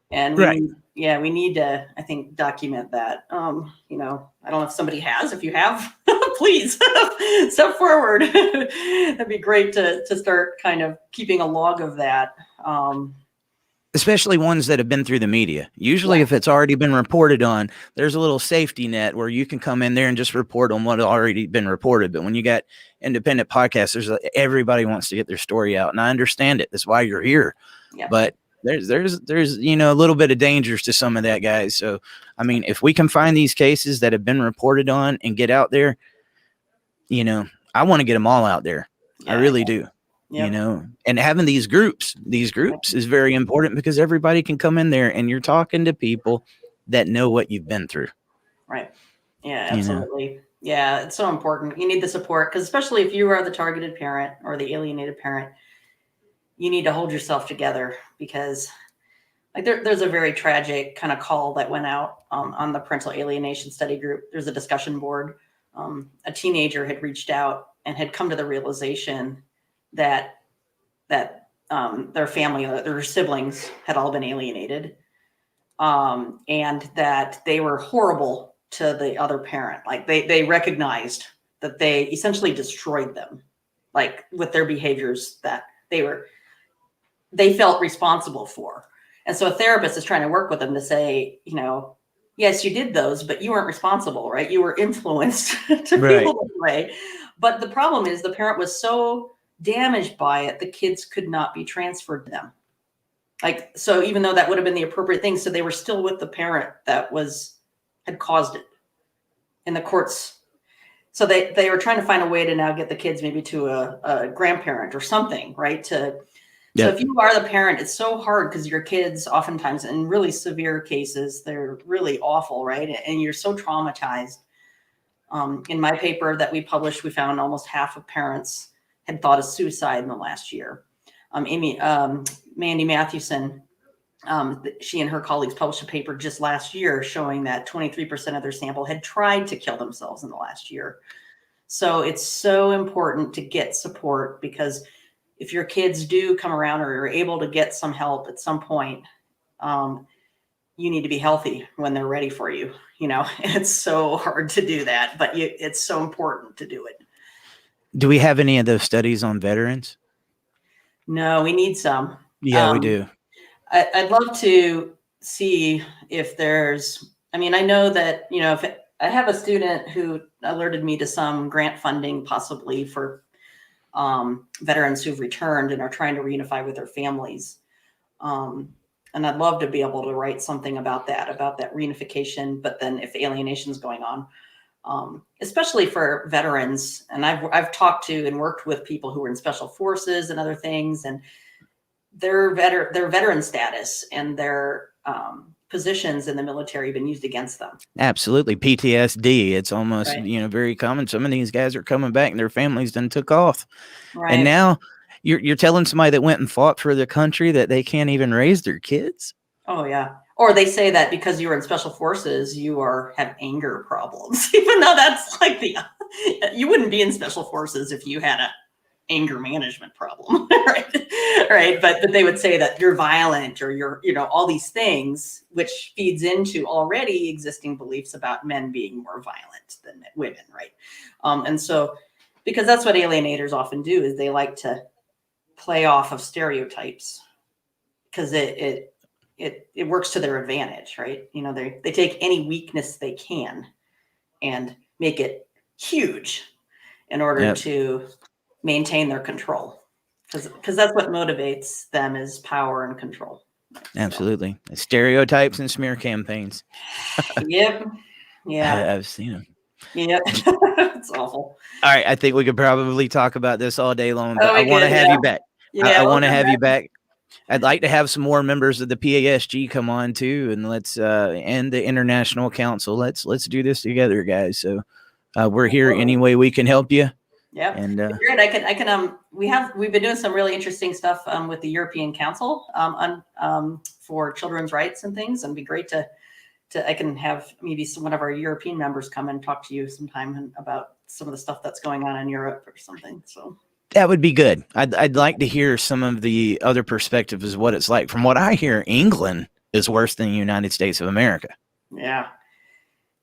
Speaker 3: And we need to, I think, document that. I don't know if somebody has. If you have, please step forward. That'd be great to start kind of keeping a log of that.
Speaker 2: Especially ones that have been through the media. Usually if it's already been reported on, there's a little safety net where you can come in there and just report on what had already been reported. But when you got independent podcasters, everybody wants to get their story out. And I understand it. That's why you're here. Yeah. But there's a little bit of dangers to some of that, guys. So, I mean, if we can find these cases that have been reported on and get out there, I want to get them all out there. I really do. Yep. And having these groups is very important, because everybody can come in there and you're talking to people that know what you've been through.
Speaker 3: Right. Yeah, absolutely. Yeah, it's so important. You need the support, because especially if you are the targeted parent or the alienated parent, you need to hold yourself together, because like there's a very tragic kind of call that went out on the Parental Alienation Study Group. There's a discussion board. A teenager had reached out and had come to the realization that their family, their siblings had all been alienated, and that they were horrible to the other parent. Like they recognized that they essentially destroyed them, like with their behaviors that they felt responsible for. And so a therapist is trying to work with them to say, yes, you did those, but you weren't responsible, right? You were influenced to
Speaker 2: Right.
Speaker 3: feel this way. But the problem is the parent was so damaged by it, the kids could not be transferred to them. Like, so even though that would have been the appropriate thing, so they were still with the parent that had caused it. And the courts, so they were trying to find a way to now get the kids maybe to a grandparent or something, right? So if you are the parent, it's so hard because your kids oftentimes, in really severe cases, they're really awful, right? And you're so traumatized. In my paper that we published, we found almost half of parents had thought of suicide in the last year. Mandy Mathewson, she and her colleagues published a paper just last year showing that 23% of their sample had tried to kill themselves in the last year. So it's so important to get support, because if your kids do come around or you're able to get some help at some point, you need to be healthy when they're ready for you. It's so hard to do that, but it's so important to do it.
Speaker 2: Do we have any of those studies on veterans?
Speaker 3: No, we need some.
Speaker 2: Yeah, we do.
Speaker 3: I'd love to see if there's, I know that, if I have a student who alerted me to some grant funding possibly for veterans who've returned and are trying to reunify with their families. And I'd love to be able to write something about that reunification, but then if alienation is going on, especially for veterans. And I've talked to and worked with people who were in special forces and other things, and their veteran status and their positions in the military have been used against them.
Speaker 2: Absolutely. PTSD. It's almost,
Speaker 3: right.
Speaker 2: Very common. Some of these guys are coming back and their families then took off.
Speaker 3: Right.
Speaker 2: And now you're telling somebody that went and fought for their country that they can't even raise their kids.
Speaker 3: Oh yeah. Or they say that because you were in special forces, you have anger problems, even though that's like you wouldn't be in special forces if you had a anger management problem, right? But they would say that you're violent or you're, all these things, which feeds into already existing beliefs about men being more violent than women, right? And so, because that's what alienators often do, is they like to play off of stereotypes because it works to their advantage, right? They take any weakness they can and make it huge in order to maintain their control, because that's what motivates them, is power and control.
Speaker 2: Absolutely. So. Stereotypes and smear campaigns.
Speaker 3: Yep. Yeah.
Speaker 2: I've seen them.
Speaker 3: Yep. It's awful.
Speaker 2: All right. I think we could probably talk about this all day long, but I want to have you back.
Speaker 3: Yeah,
Speaker 2: I want to have you back. I'd like to have some more members of the PASG come on too, and let's and the International Council. Let's do this together, guys. So we're here any way we can help you.
Speaker 3: Yeah,
Speaker 2: and
Speaker 3: great. I can. We've been doing some really interesting stuff with the European Council for children's rights and things, and it'd be great to I can have maybe one of our European members come and talk to you sometime about some of the stuff that's going on in Europe or something. So.
Speaker 2: That would be good. I'd like to hear some of the other perspectives of what it's like. From what I hear, England is worse than the United States of America.
Speaker 3: Yeah.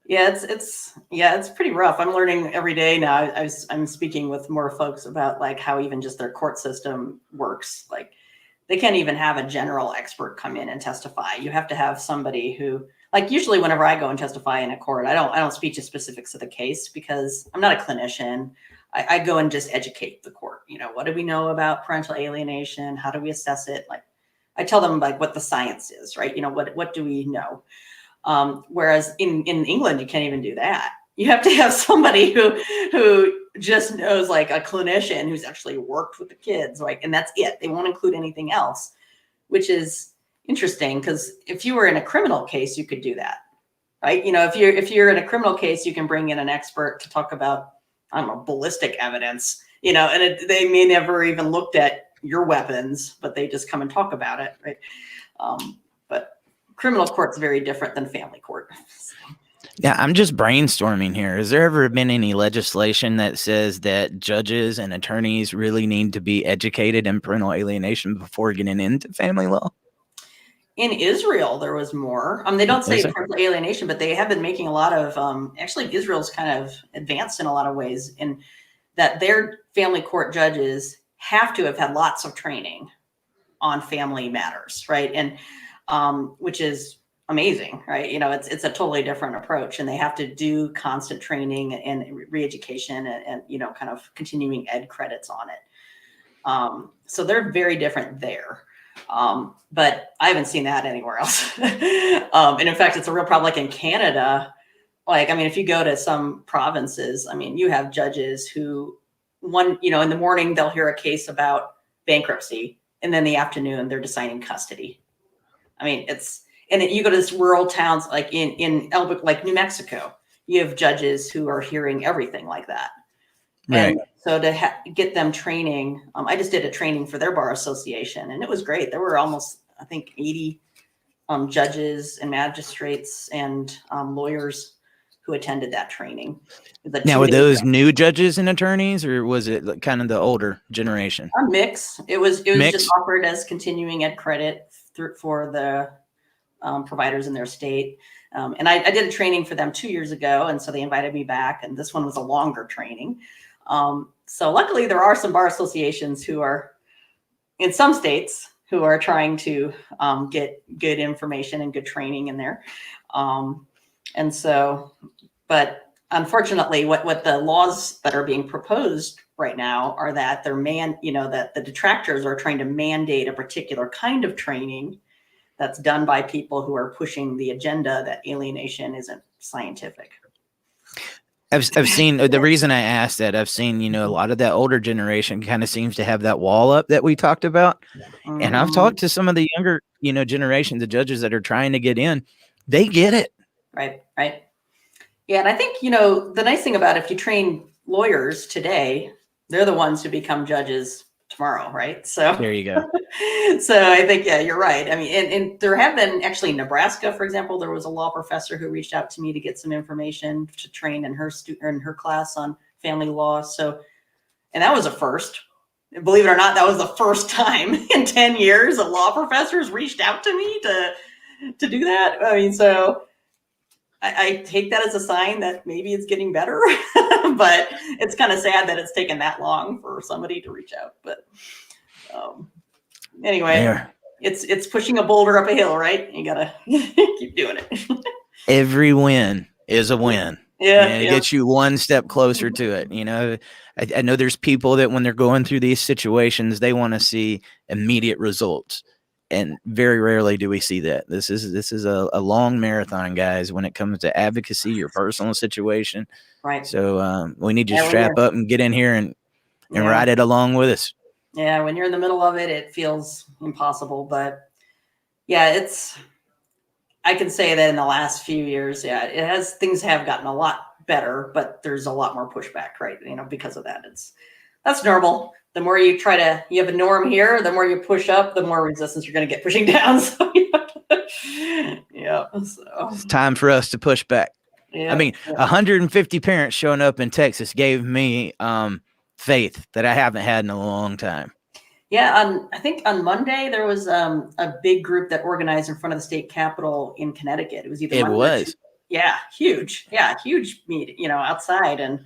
Speaker 3: Yeah, it's pretty rough. I'm learning every day now. I'm speaking with more folks about like how even just their court system works. Like they can't even have a general expert come in and testify. You have to have somebody who, like, usually whenever I go and testify in a court, I don't speak to specifics of the case because I'm not a clinician. I go and just educate the court. What do we know about parental alienation? How do we assess it? Like, I tell them like what the science is, right? What do we know? Whereas in England, you can't even do that. You have to have somebody who just knows, like a clinician who's actually worked with the kids, like, and that's it. They won't include anything else, which is interesting because if you were in a criminal case, you could do that, right? If you're in a criminal case, you can bring in an expert to talk about, I don't know, ballistic evidence, and they may never even looked at your weapons, but they just come and talk about it, right? But criminal court's very different than family court.
Speaker 2: Yeah, I'm just brainstorming here. Has there ever been any legislation that says that judges and attorneys really need to be educated in parental alienation before getting into family law?
Speaker 3: In Israel, there was more. They don't say parental alienation, but they have been making a lot of, actually Israel's kind of advanced in a lot of ways in that their family court judges have to have had lots of training on family matters, right? And which is amazing, right? It's a totally different approach, and they have to do constant training and re-education and kind of continuing ed credits on it. So they're very different there. But I haven't seen that anywhere else. And in fact, it's a real problem. Like in Canada, if you go to some provinces, you have judges who in the morning, they'll hear a case about bankruptcy, and then in the afternoon they're deciding custody. You go to this rural towns, like in like New Mexico, you have judges who are hearing everything like that.
Speaker 2: Right.
Speaker 3: And so to get them training, I just did a training for their bar association, and it was great. There were almost, I think, 80 judges and magistrates and lawyers who attended that training.
Speaker 2: Now, were those new judges and attorneys, or was it kind of the older generation?
Speaker 3: A mix. It was
Speaker 2: Mix?
Speaker 3: just offered as continuing ed credit for the providers in their state. And I did a training for them 2 years ago, and so they invited me back, and this one was a longer training. So luckily there are some bar associations who are in some states who are trying to get good information and good training in there. But unfortunately, what the laws that are being proposed right now are that that the detractors are trying to mandate a particular kind of training that's done by people who are pushing the agenda that alienation isn't scientific.
Speaker 2: I've seen the reason I asked that. I've seen, a lot of that older generation kind of seems to have that wall up that we talked about. Mm-hmm. And I've talked to some of the younger, generations of judges that are trying to get in. They get it.
Speaker 3: Right. Yeah. And I think, the nice thing about if you train lawyers today, they're the ones who become judges tomorrow. Right. So
Speaker 2: there you go.
Speaker 3: So I think, yeah, you're right. And there have been actually in Nebraska, for example, there was a law professor who reached out to me to get some information to train in her class on family law. So, and that was a first. Believe it or not, that was the first time in 10 years a law professor's reached out to me to do that. So I take that as a sign that maybe it's getting better, but it's kind of sad that it's taken that long for somebody to reach out. But anyway, it's pushing a boulder up a hill, right? You gotta keep doing it.
Speaker 2: Every win is a win.
Speaker 3: Yeah,
Speaker 2: and it gets you one step closer to it. I know there's people that when they're going through these situations, they want to see immediate results. And very rarely do we see that. This is a long marathon, guys, when it comes to advocacy, your personal situation.
Speaker 3: Right.
Speaker 2: So we need you to strap up and get in here and ride it along with us.
Speaker 3: Yeah, when you're in the middle of it, it feels impossible. But yeah, I can say that in the last few years, things have gotten a lot better, but there's a lot more pushback, right? Because of that. That's normal. The more you you have a norm here, the more you push up, the more resistance you're going to get pushing down. So, so
Speaker 2: it's time for us to push back.
Speaker 3: Yeah,
Speaker 2: 150 parents showing up in Texas gave me faith that I haven't had in a long time.
Speaker 3: Yeah, I think on Monday there was a big group that organized in front of the state capitol in Connecticut. It was either huge meet, outside, and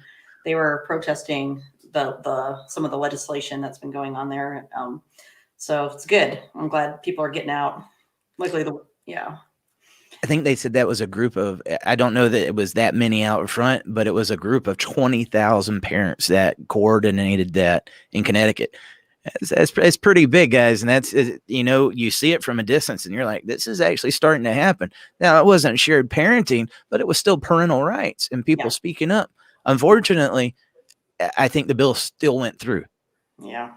Speaker 3: they were protesting some of the legislation that's been going on there. So it's good. I'm glad people are getting out. Luckily,
Speaker 2: I think they said that was a group of, I don't know that it was that many out front, but it was a group of 20,000 parents that coordinated that in Connecticut. It's pretty big, guys. And that's, you see it from a distance and you're like, this is actually starting to happen. Now, it wasn't shared parenting, but it was still parental rights and people speaking up. Unfortunately, I think the bill still went through.
Speaker 3: Yeah.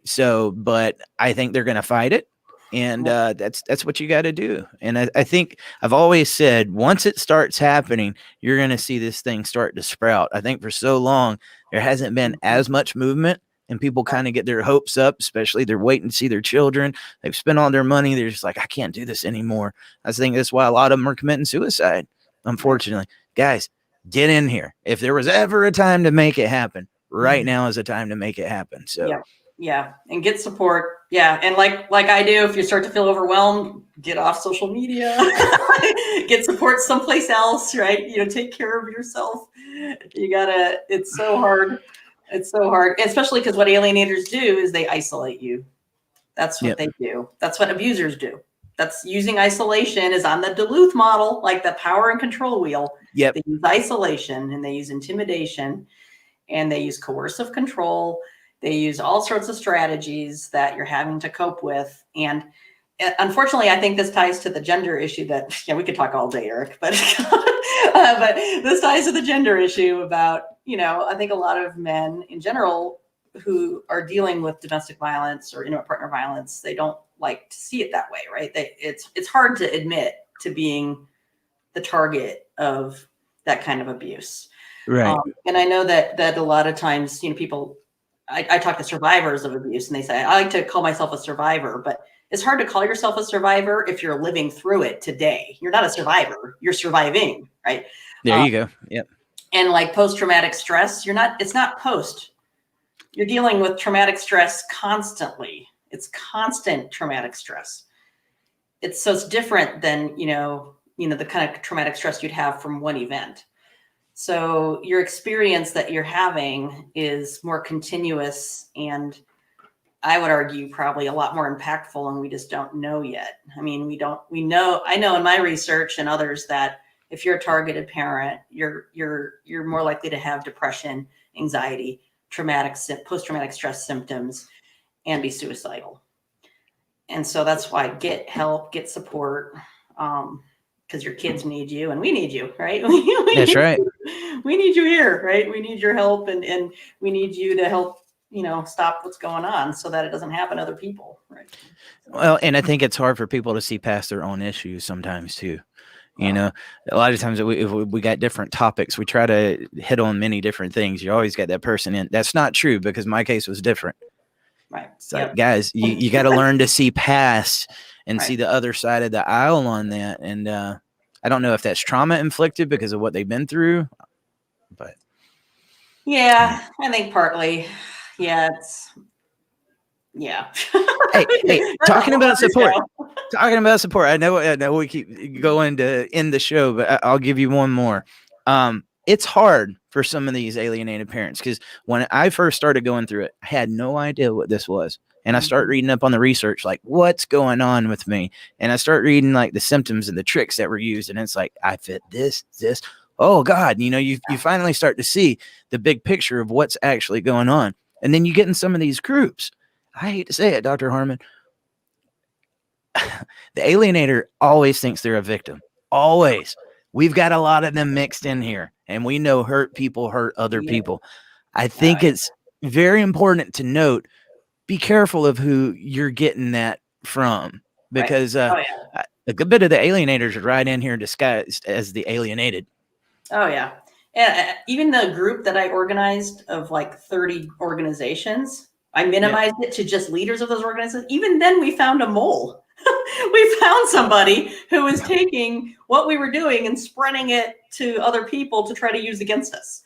Speaker 2: So, but I think they're going to fight it. And that's what you got to do. And I think I've always said, once it starts happening, you're going to see this thing start to sprout. I think for so long, there hasn't been as much movement and people kind of get their hopes up, especially they're waiting to see their children. They've spent all their money. They're just like, I can't do this anymore. I think that's why a lot of them are committing suicide. Unfortunately, guys, get in here. If there was ever a time to make it happen, right now is a time to make it happen. So
Speaker 3: yeah. And get support. Yeah. And like I do, if you start to feel overwhelmed, get off social media, get support someplace else, right? Take care of yourself. It's so hard. It's so hard, especially because what alienators do is they isolate you. That's what they do. That's what abusers do. that's using isolation is on the Duluth model, like the power and control wheel.
Speaker 2: Yep.
Speaker 3: They use isolation and they use intimidation and they use coercive control. They use all sorts of strategies that you're having to cope with. And unfortunately, I think this ties to the gender issue that, we could talk all day, Eric, but, but this ties to the gender issue about, I think a lot of men in general who are dealing with domestic violence or intimate partner violence, they don't like to see it that way, right? It's hard to admit to being the target of that kind of abuse.
Speaker 2: Right.
Speaker 3: And I know that a lot of times, people, I talk to survivors of abuse and they say, I like to call myself a survivor, but it's hard to call yourself a survivor if you're living through it today. You're not a survivor, you're surviving, right?
Speaker 2: There you go. Yep.
Speaker 3: And like post-traumatic stress, it's not post. You're dealing with traumatic stress constantly. It's constant traumatic stress. It's different than, the kind of traumatic stress you'd have from one event. So your experience that you're having is more continuous and I would argue probably a lot more impactful, and we just don't know yet. I mean, I know in my research and others that if you're a targeted parent, you're more likely to have depression, anxiety, post-traumatic stress symptoms, and be suicidal. And so that's why get help, get support, because your kids need you and we need you, right?
Speaker 2: That's right.
Speaker 3: We need you here, right? We need your help and we need you to help, stop what's going on so that it doesn't happen to other people, right?
Speaker 2: Well, and I think it's hard for people to see past their own issues sometimes too. A lot of times if we got different topics, we try to hit on many different things. You always got that person in. That's not true because my case was different.
Speaker 3: Right.
Speaker 2: It's like, guys, you got to learn to see past and see the other side of the aisle on that. And I don't know if that's trauma inflicted because of what they've been through, but.
Speaker 3: Yeah, I think partly. Yeah,
Speaker 2: Hey, talking about support. I know we keep going to end the show, but I'll give you one more. It's hard for some of these alienated parents because when I first started going through it, I had no idea what this was. And I start reading up on the research, like what's going on with me. And I start reading like the symptoms and the tricks that were used. And it's like, I fit this. Oh God, you finally start to see the big picture of what's actually going on. And then you get in some of these groups. I hate to say it, Dr. Harman. The alienator always thinks they're a victim. Always. We've got a lot of them mixed in here. And we know hurt people hurt other people. I think it's very important to note, be careful of who you're getting that from. Because a good bit of the alienators are right in here disguised as the alienated.
Speaker 3: Oh, yeah. And even the group that I organized of like 30 organizations, I minimized it to just leaders of those organizations. Even then we found a mole. We found somebody who was taking what we were doing and spreading it to other people to try to use against us.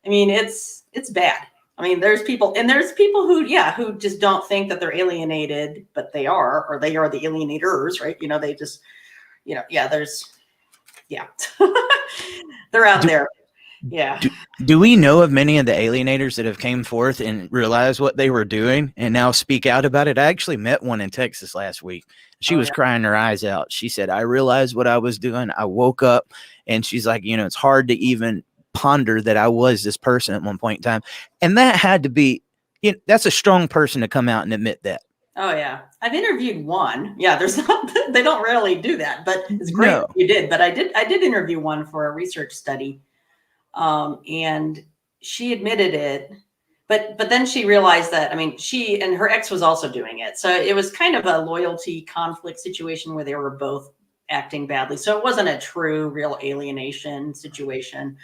Speaker 3: I mean, it's bad. I mean, there's people who just don't think that they're alienated, but they are, or they are the alienators, right? They just, they're out there. Yeah.
Speaker 2: Do we know of many of the alienators that have came forth and realized what they were doing and now speak out about it? I actually met one in Texas last week. She was crying her eyes out. She said, I realized what I was doing. I woke up and she's like, it's hard to even ponder that I was this person at one point in time. And that had to be, that's a strong person to come out and admit that.
Speaker 3: Oh yeah. I've interviewed one. Yeah. They don't rarely do that, but it's great that you did. But I did interview one for a research study. And she admitted it, but then she realized that, she and her ex was also doing it. So it was kind of a loyalty conflict situation where they were both acting badly. So it wasn't a true, real alienation situation.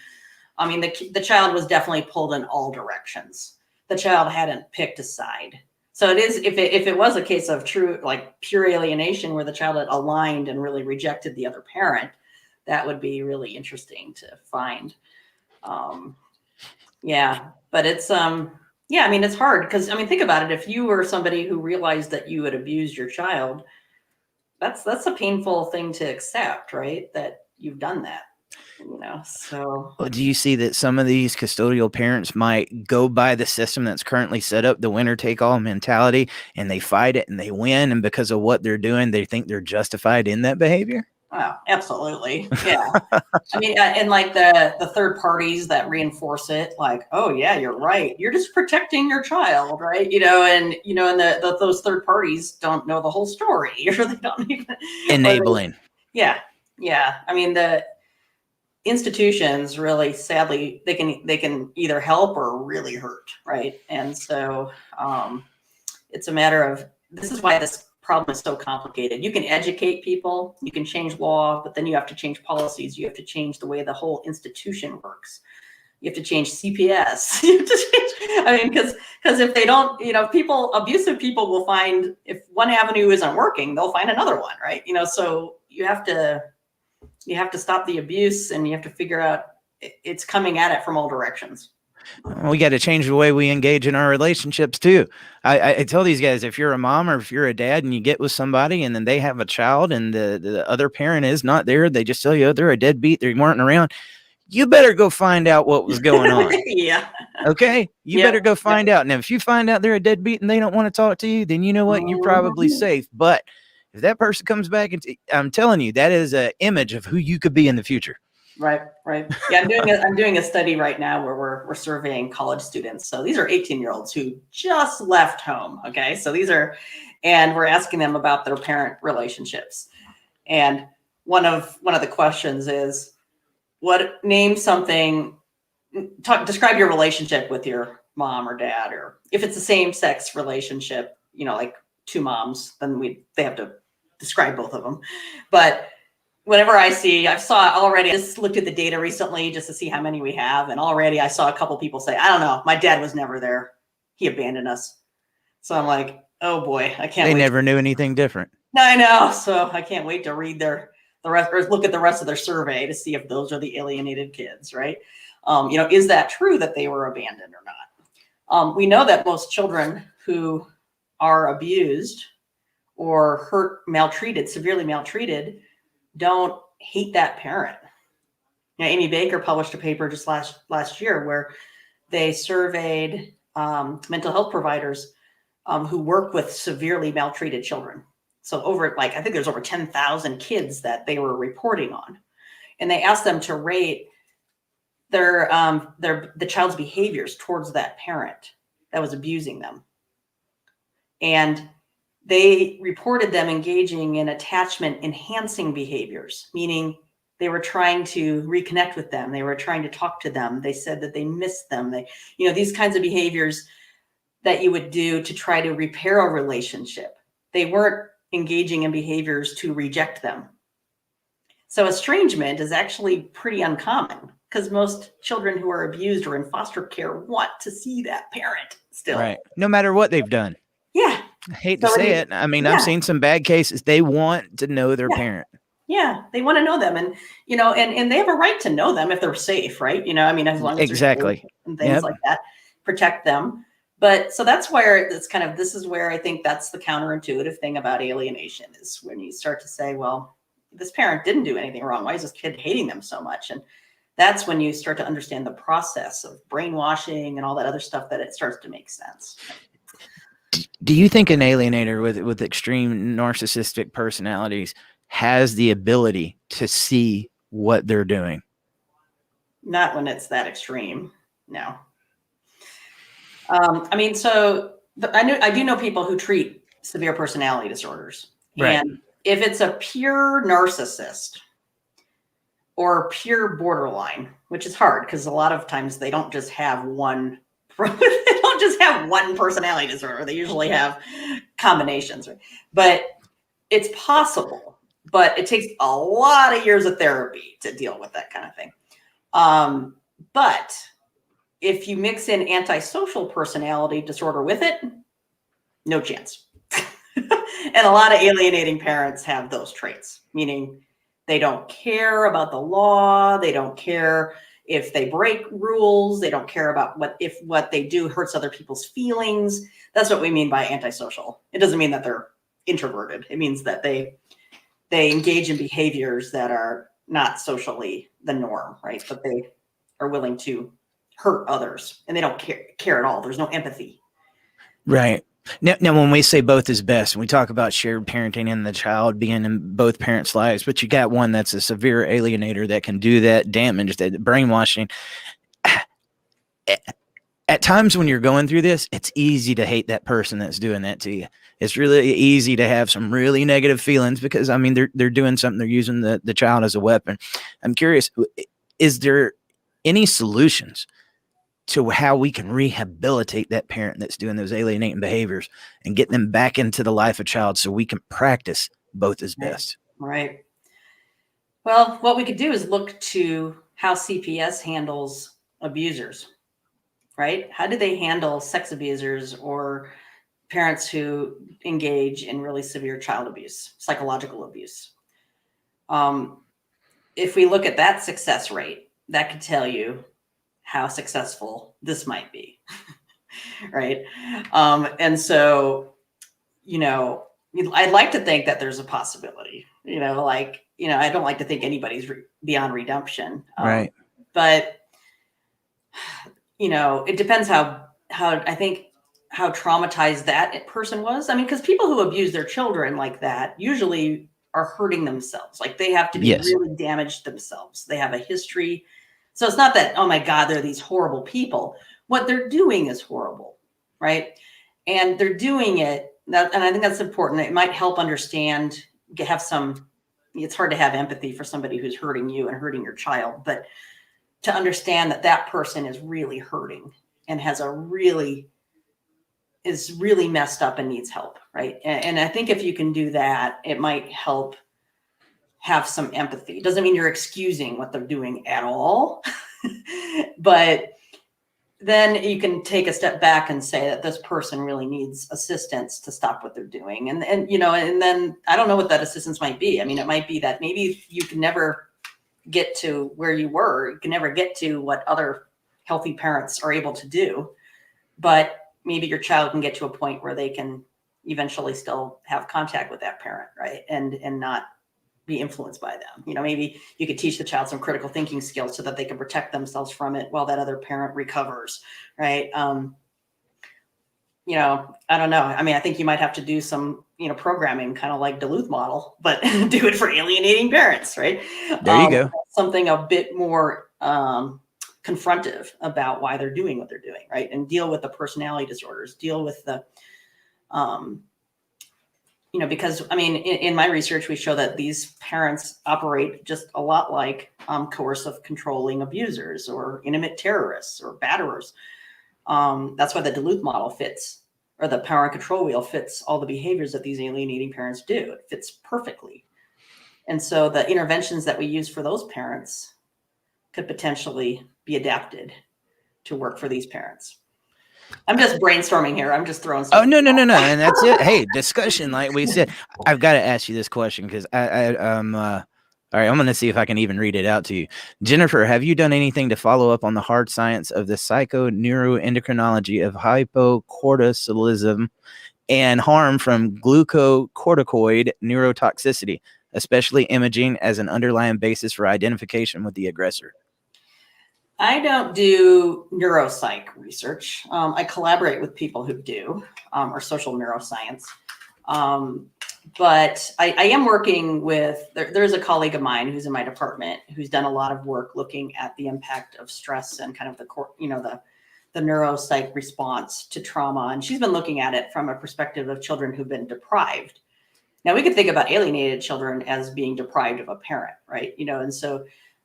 Speaker 3: The child was definitely pulled in all directions. The child hadn't picked a side. So it is, if it was a case of true, like pure alienation where the child had aligned and really rejected the other parent, that would be really interesting to find. But it's, it's hard because, think about it. If you were somebody who realized that you had abused your child, that's a painful thing to accept, right? That you've done that. So.
Speaker 2: Well, do you see that some of these custodial parents might go by the system that's currently set up, the winner take all mentality, and they fight it and they win, and because of what they're doing, they think they're justified in that behavior?
Speaker 3: Wow, absolutely. Yeah. I mean, and like the third parties that reinforce it, like, oh yeah, you're right. You're just protecting your child, right? And those third parties don't know the whole story, or they don't even
Speaker 2: Enabling.
Speaker 3: Yeah. I mean, the institutions really, sadly, they can either help or really hurt, right? And so it's a matter of, this is why this problem is so complicated. You can educate people, you can change law, but then you have to change policies. You have to change the way the whole institution works. You have to change CPS. You have to change, I mean, because if they don't, abusive people will find, if one avenue isn't working, they'll find another one, right? So you have to stop the abuse, and you have to figure out it's coming at it from all directions.
Speaker 2: We got to change the way we engage in our relationships too. I tell these guys, if you're a mom or if you're a dad and you get with somebody and then they have a child and the other parent is not there, they just tell you they're a deadbeat, they weren't around. You better go find out what was going on.
Speaker 3: Yeah.
Speaker 2: Okay. You better go find out. Now, if you find out they're a deadbeat and they don't want to talk to you, then you know what? You're probably safe. But if that person comes back and I'm telling you, that is an image of who you could be in the future.
Speaker 3: Right. Yeah, I'm doing a study right now where we're surveying college students. So these are 18-year-olds who just left home. Okay, so and we're asking them about their parent relationships. And one of the questions is, describe your relationship with your mom or dad, or if it's the same sex relationship, like two moms, then they have to describe both of them. But whenever I just looked at the data recently just to see how many we have. And already I saw a couple people say, I don't know, my dad was never there. He abandoned us. So I'm like, oh boy, I can't wait.
Speaker 2: They never knew anything different.
Speaker 3: No, I know. So I can't wait to read the rest, or look at the rest of their survey to see if those are the alienated kids, right? Is that true that they were abandoned or not? We know that most children who are abused or hurt, severely maltreated, don't hate that parent. Amy Baker published a paper just last year where they surveyed mental health providers who work with severely maltreated children. So I think there's over 10,000 kids that they were reporting on, and they asked them to rate the child's behaviors towards that parent that was abusing them, and they reported them engaging in attachment enhancing behaviors, meaning they were trying to reconnect with them. They were trying to talk to them. They said that they missed them. These kinds of behaviors that you would do to try to repair a relationship. They weren't engaging in behaviors to reject them. So estrangement is actually pretty uncommon, because most children who are abused or in foster care want to see that parent still.
Speaker 2: Right. No matter what they've done.
Speaker 3: Yeah.
Speaker 2: I hate to say it. I mean, I've seen some bad cases. They want to know their parent.
Speaker 3: Yeah, they want to know them, and and they have a right to know them if they're safe, right? As long as they're safe and things like that, protect them. But so that's where this is where I think that's the counterintuitive thing about alienation, is when you start to say, well, this parent didn't do anything wrong. Why is this kid hating them so much? And that's when you start to understand the process of brainwashing and all that other stuff, that it starts to make sense.
Speaker 2: Do you think an alienator with extreme narcissistic personalities has the ability to see what they're doing?
Speaker 3: Not when it's that extreme. No. I do know people who treat severe personality disorders.
Speaker 2: Right.
Speaker 3: And if it's a pure narcissist or pure borderline, which is hard because a lot of times they don't just have one personality disorder. They usually have combinations, right? But it's possible, but it takes a lot of years of therapy to deal with that kind of thing. But if you mix in antisocial personality disorder with it, no chance. And a lot of alienating parents have those traits, meaning they don't care about the law. They don't care if they break rules. They don't care about what they do hurts other people's feelings. That's what we mean by antisocial. It doesn't mean that they're introverted. It means that they engage in behaviors that are not socially the norm, right? But they are willing to hurt others, and they don't care at all. There's no empathy.
Speaker 2: Right. Now, when we say both is best, we talk about shared parenting and the child being in both parents' lives, but you got one that's a severe alienator that can do that damage, that brainwashing. At times when you're going through this, it's easy to hate that person that's doing that to you. It's really easy to have some really negative feelings because, I mean, they're doing something. They're using the child as a weapon. I'm curious, is there any solutions to how we can rehabilitate that parent that's doing those alienating behaviors and get them back into the life of child so we can practice both as best?
Speaker 3: Right. Well, what we could do is look to how CPS handles abusers, right? How do they handle sex abusers or parents who engage in really severe child abuse, psychological abuse? If we look at that success rate, that could tell you how successful this might be, right? And so, I'd like to think that there's a possibility, I don't like to think anybody's beyond redemption.
Speaker 2: Right.
Speaker 3: But, it depends how traumatized that person was. I mean, because people who abuse their children like that usually are hurting themselves. Like they have to be really damaged themselves. They have a history. So it's not that, oh my God, they're these horrible people. What they're doing is horrible, right? And they're doing it, and I think that's important. It might help understand, it's hard to have empathy for somebody who's hurting you and hurting your child, but to understand that person is really hurting and is really messed up and needs help, right? And I think if you can do that, it might help have some empathy. It doesn't mean you're excusing what they're doing at all, but then you can take a step back and say that this person really needs assistance to stop what they're doing. And then I don't know what that assistance might be. I mean, it might be that maybe you can never get to where you were. You can never get to what other healthy parents are able to do, but maybe your child can get to a point where they can eventually still have contact with that parent, right? And not be influenced by them. Maybe you could teach the child some critical thinking skills so that they can protect themselves from it while that other parent recovers, right? I don't know. I mean, I think you might have to do some, programming kind of like Duluth model, but do it for alienating parents, right?
Speaker 2: There you go.
Speaker 3: Something a bit more confrontive about why they're doing what they're doing, right? And deal with the personality disorders, deal with the, because I mean, in my research, we show that these parents operate just a lot like coercive controlling abusers or intimate terrorists or batterers. That's why the Duluth model fits, or the power and control wheel fits all the behaviors that these alienating parents do. It fits perfectly. And so the interventions that we use for those parents could potentially be adapted to work for these parents. I'm just brainstorming here. I'm just throwing stuff.
Speaker 2: Oh, no. And that's it. Hey, discussion, like we said. I've got to ask you this question because all right, I'm going to see if I can even read it out to you. Jennifer, have you done anything to follow up on the hard science of the psychoneuroendocrinology of hypocortisolism and harm from glucocorticoid neurotoxicity, especially imaging as an underlying basis for identification with the aggressor?
Speaker 3: I don't do neuropsych research. I collaborate with people who do, or social neuroscience. But I am working with, there's a colleague of mine who's in my department who's done a lot of work looking at the impact of stress and kind of the neuropsych response to trauma. And she's been looking at it from a perspective of children who've been deprived. Now we could think about alienated children as being deprived of a parent, right? And so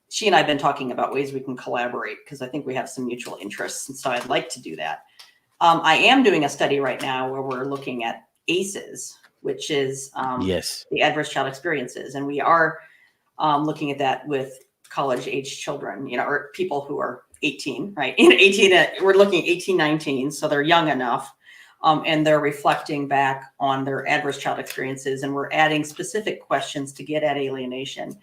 Speaker 3: she and I have been talking about ways we can collaborate because I think we have some mutual interests. And so I'd like to do that. I am doing a study right now where we're looking at ACEs, which is the adverse child experiences. And we are looking at that with college age children, or people who are 18, right? 18, we're looking at 18, 19. So they're young enough. And they're reflecting back on their adverse child experiences. And we're adding specific questions to get at alienation,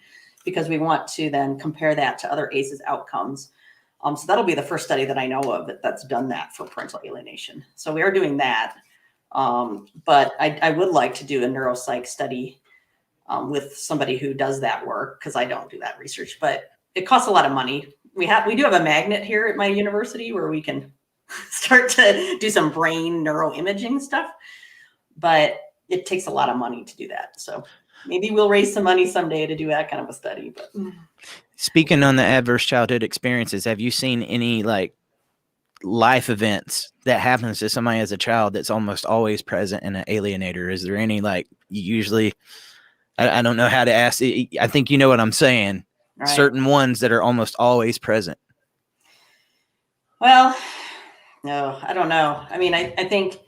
Speaker 3: because we want to then compare that to other ACEs outcomes. So that'll be the first study that I know of that's done that for parental alienation. So we are doing that. But I would like to do a neuropsych study with somebody who does that work, because I don't do that research, but it costs a lot of money. We do have a magnet here at my university where we can start to do some brain neuroimaging stuff, but it takes a lot of money to do that. So maybe we'll raise some money someday to do that kind of a study. But
Speaker 2: speaking on the adverse childhood experiences, have you seen any like life events that happens to somebody as a child that's almost always present in an alienator? Is there any, like, usually, I don't know how to ask it. I think you know what I'm saying.
Speaker 3: right.
Speaker 2: Certain ones that are almost always present.
Speaker 3: Well, no, I don't know. I mean, I think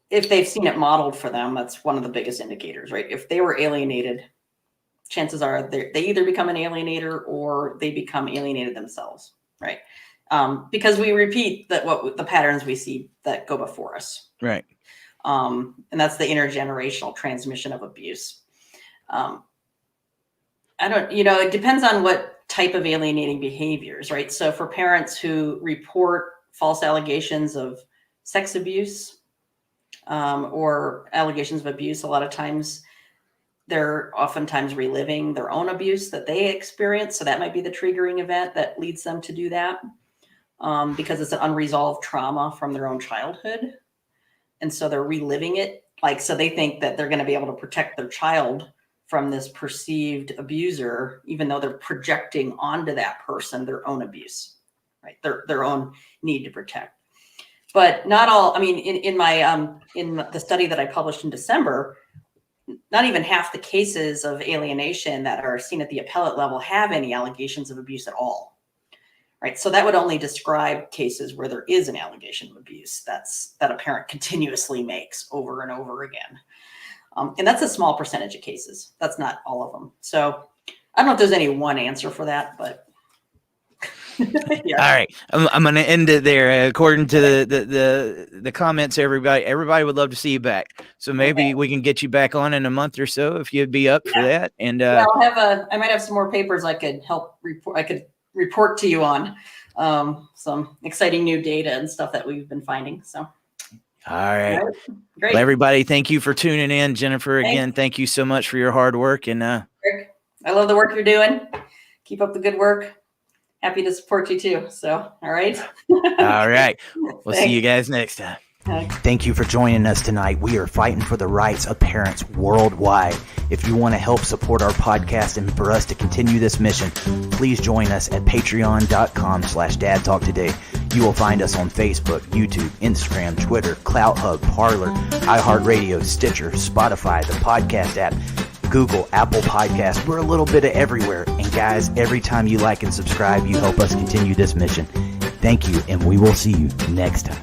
Speaker 3: if they've seen it modeled for them, that's one of the biggest indicators, right? If they were alienated, chances are they either become an alienator or they become alienated themselves, right? Because we repeat the patterns we see that go before us.
Speaker 2: Right.
Speaker 3: And that's the intergenerational transmission of abuse. It depends on what type of alienating behaviors, right? So for parents who report false allegations of sex abuse or allegations of abuse, a lot of times they're oftentimes reliving their own abuse that they experienced. So that might be the triggering event that leads them to do that. Because it's an unresolved trauma from their own childhood. And so they're reliving it. So they think that they're going to be able to protect their child from this perceived abuser, even though they're projecting onto that person their own abuse, right? Their own need to protect. But not all, I mean, in the study that I published in December, not even half the cases of alienation that are seen at the appellate level have any allegations of abuse at all. Right. So that would only describe cases where there is an allegation of abuse that a parent continuously makes over and over again. And that's a small percentage of cases. That's not all of them. So I don't know if there's any one answer for that, but. Yeah.
Speaker 2: All right. I'm going to end it there. According to the comments, everybody would love to see you back. So maybe we can get you back on in a month or so if you'd be up for that. And
Speaker 3: I might have some more papers I could help report. I could report to you on some exciting new data and stuff that we've been finding. So,
Speaker 2: all right.
Speaker 3: Great.
Speaker 2: Well, everybody, thank you for tuning in. Jennifer, again, thank you so much for your hard work. And
Speaker 3: Rick, I love the work you're doing. Keep up the good work. Happy to support you too. So, all right.
Speaker 2: All right. We'll see you guys next time. Thank you for joining us tonight. We are fighting for the rights of parents worldwide. If you want to help support our podcast and for us to continue this mission, please join us at patreon.com/DadTalkToday. You will find us on Facebook, YouTube, Instagram, Twitter, CloutHub, Parler, iHeartRadio, Stitcher, Spotify, the podcast app, Google, Apple Podcasts. We're a little bit of everywhere. And guys, every time you like and subscribe, you help us continue this mission. Thank you, and we will see you next time.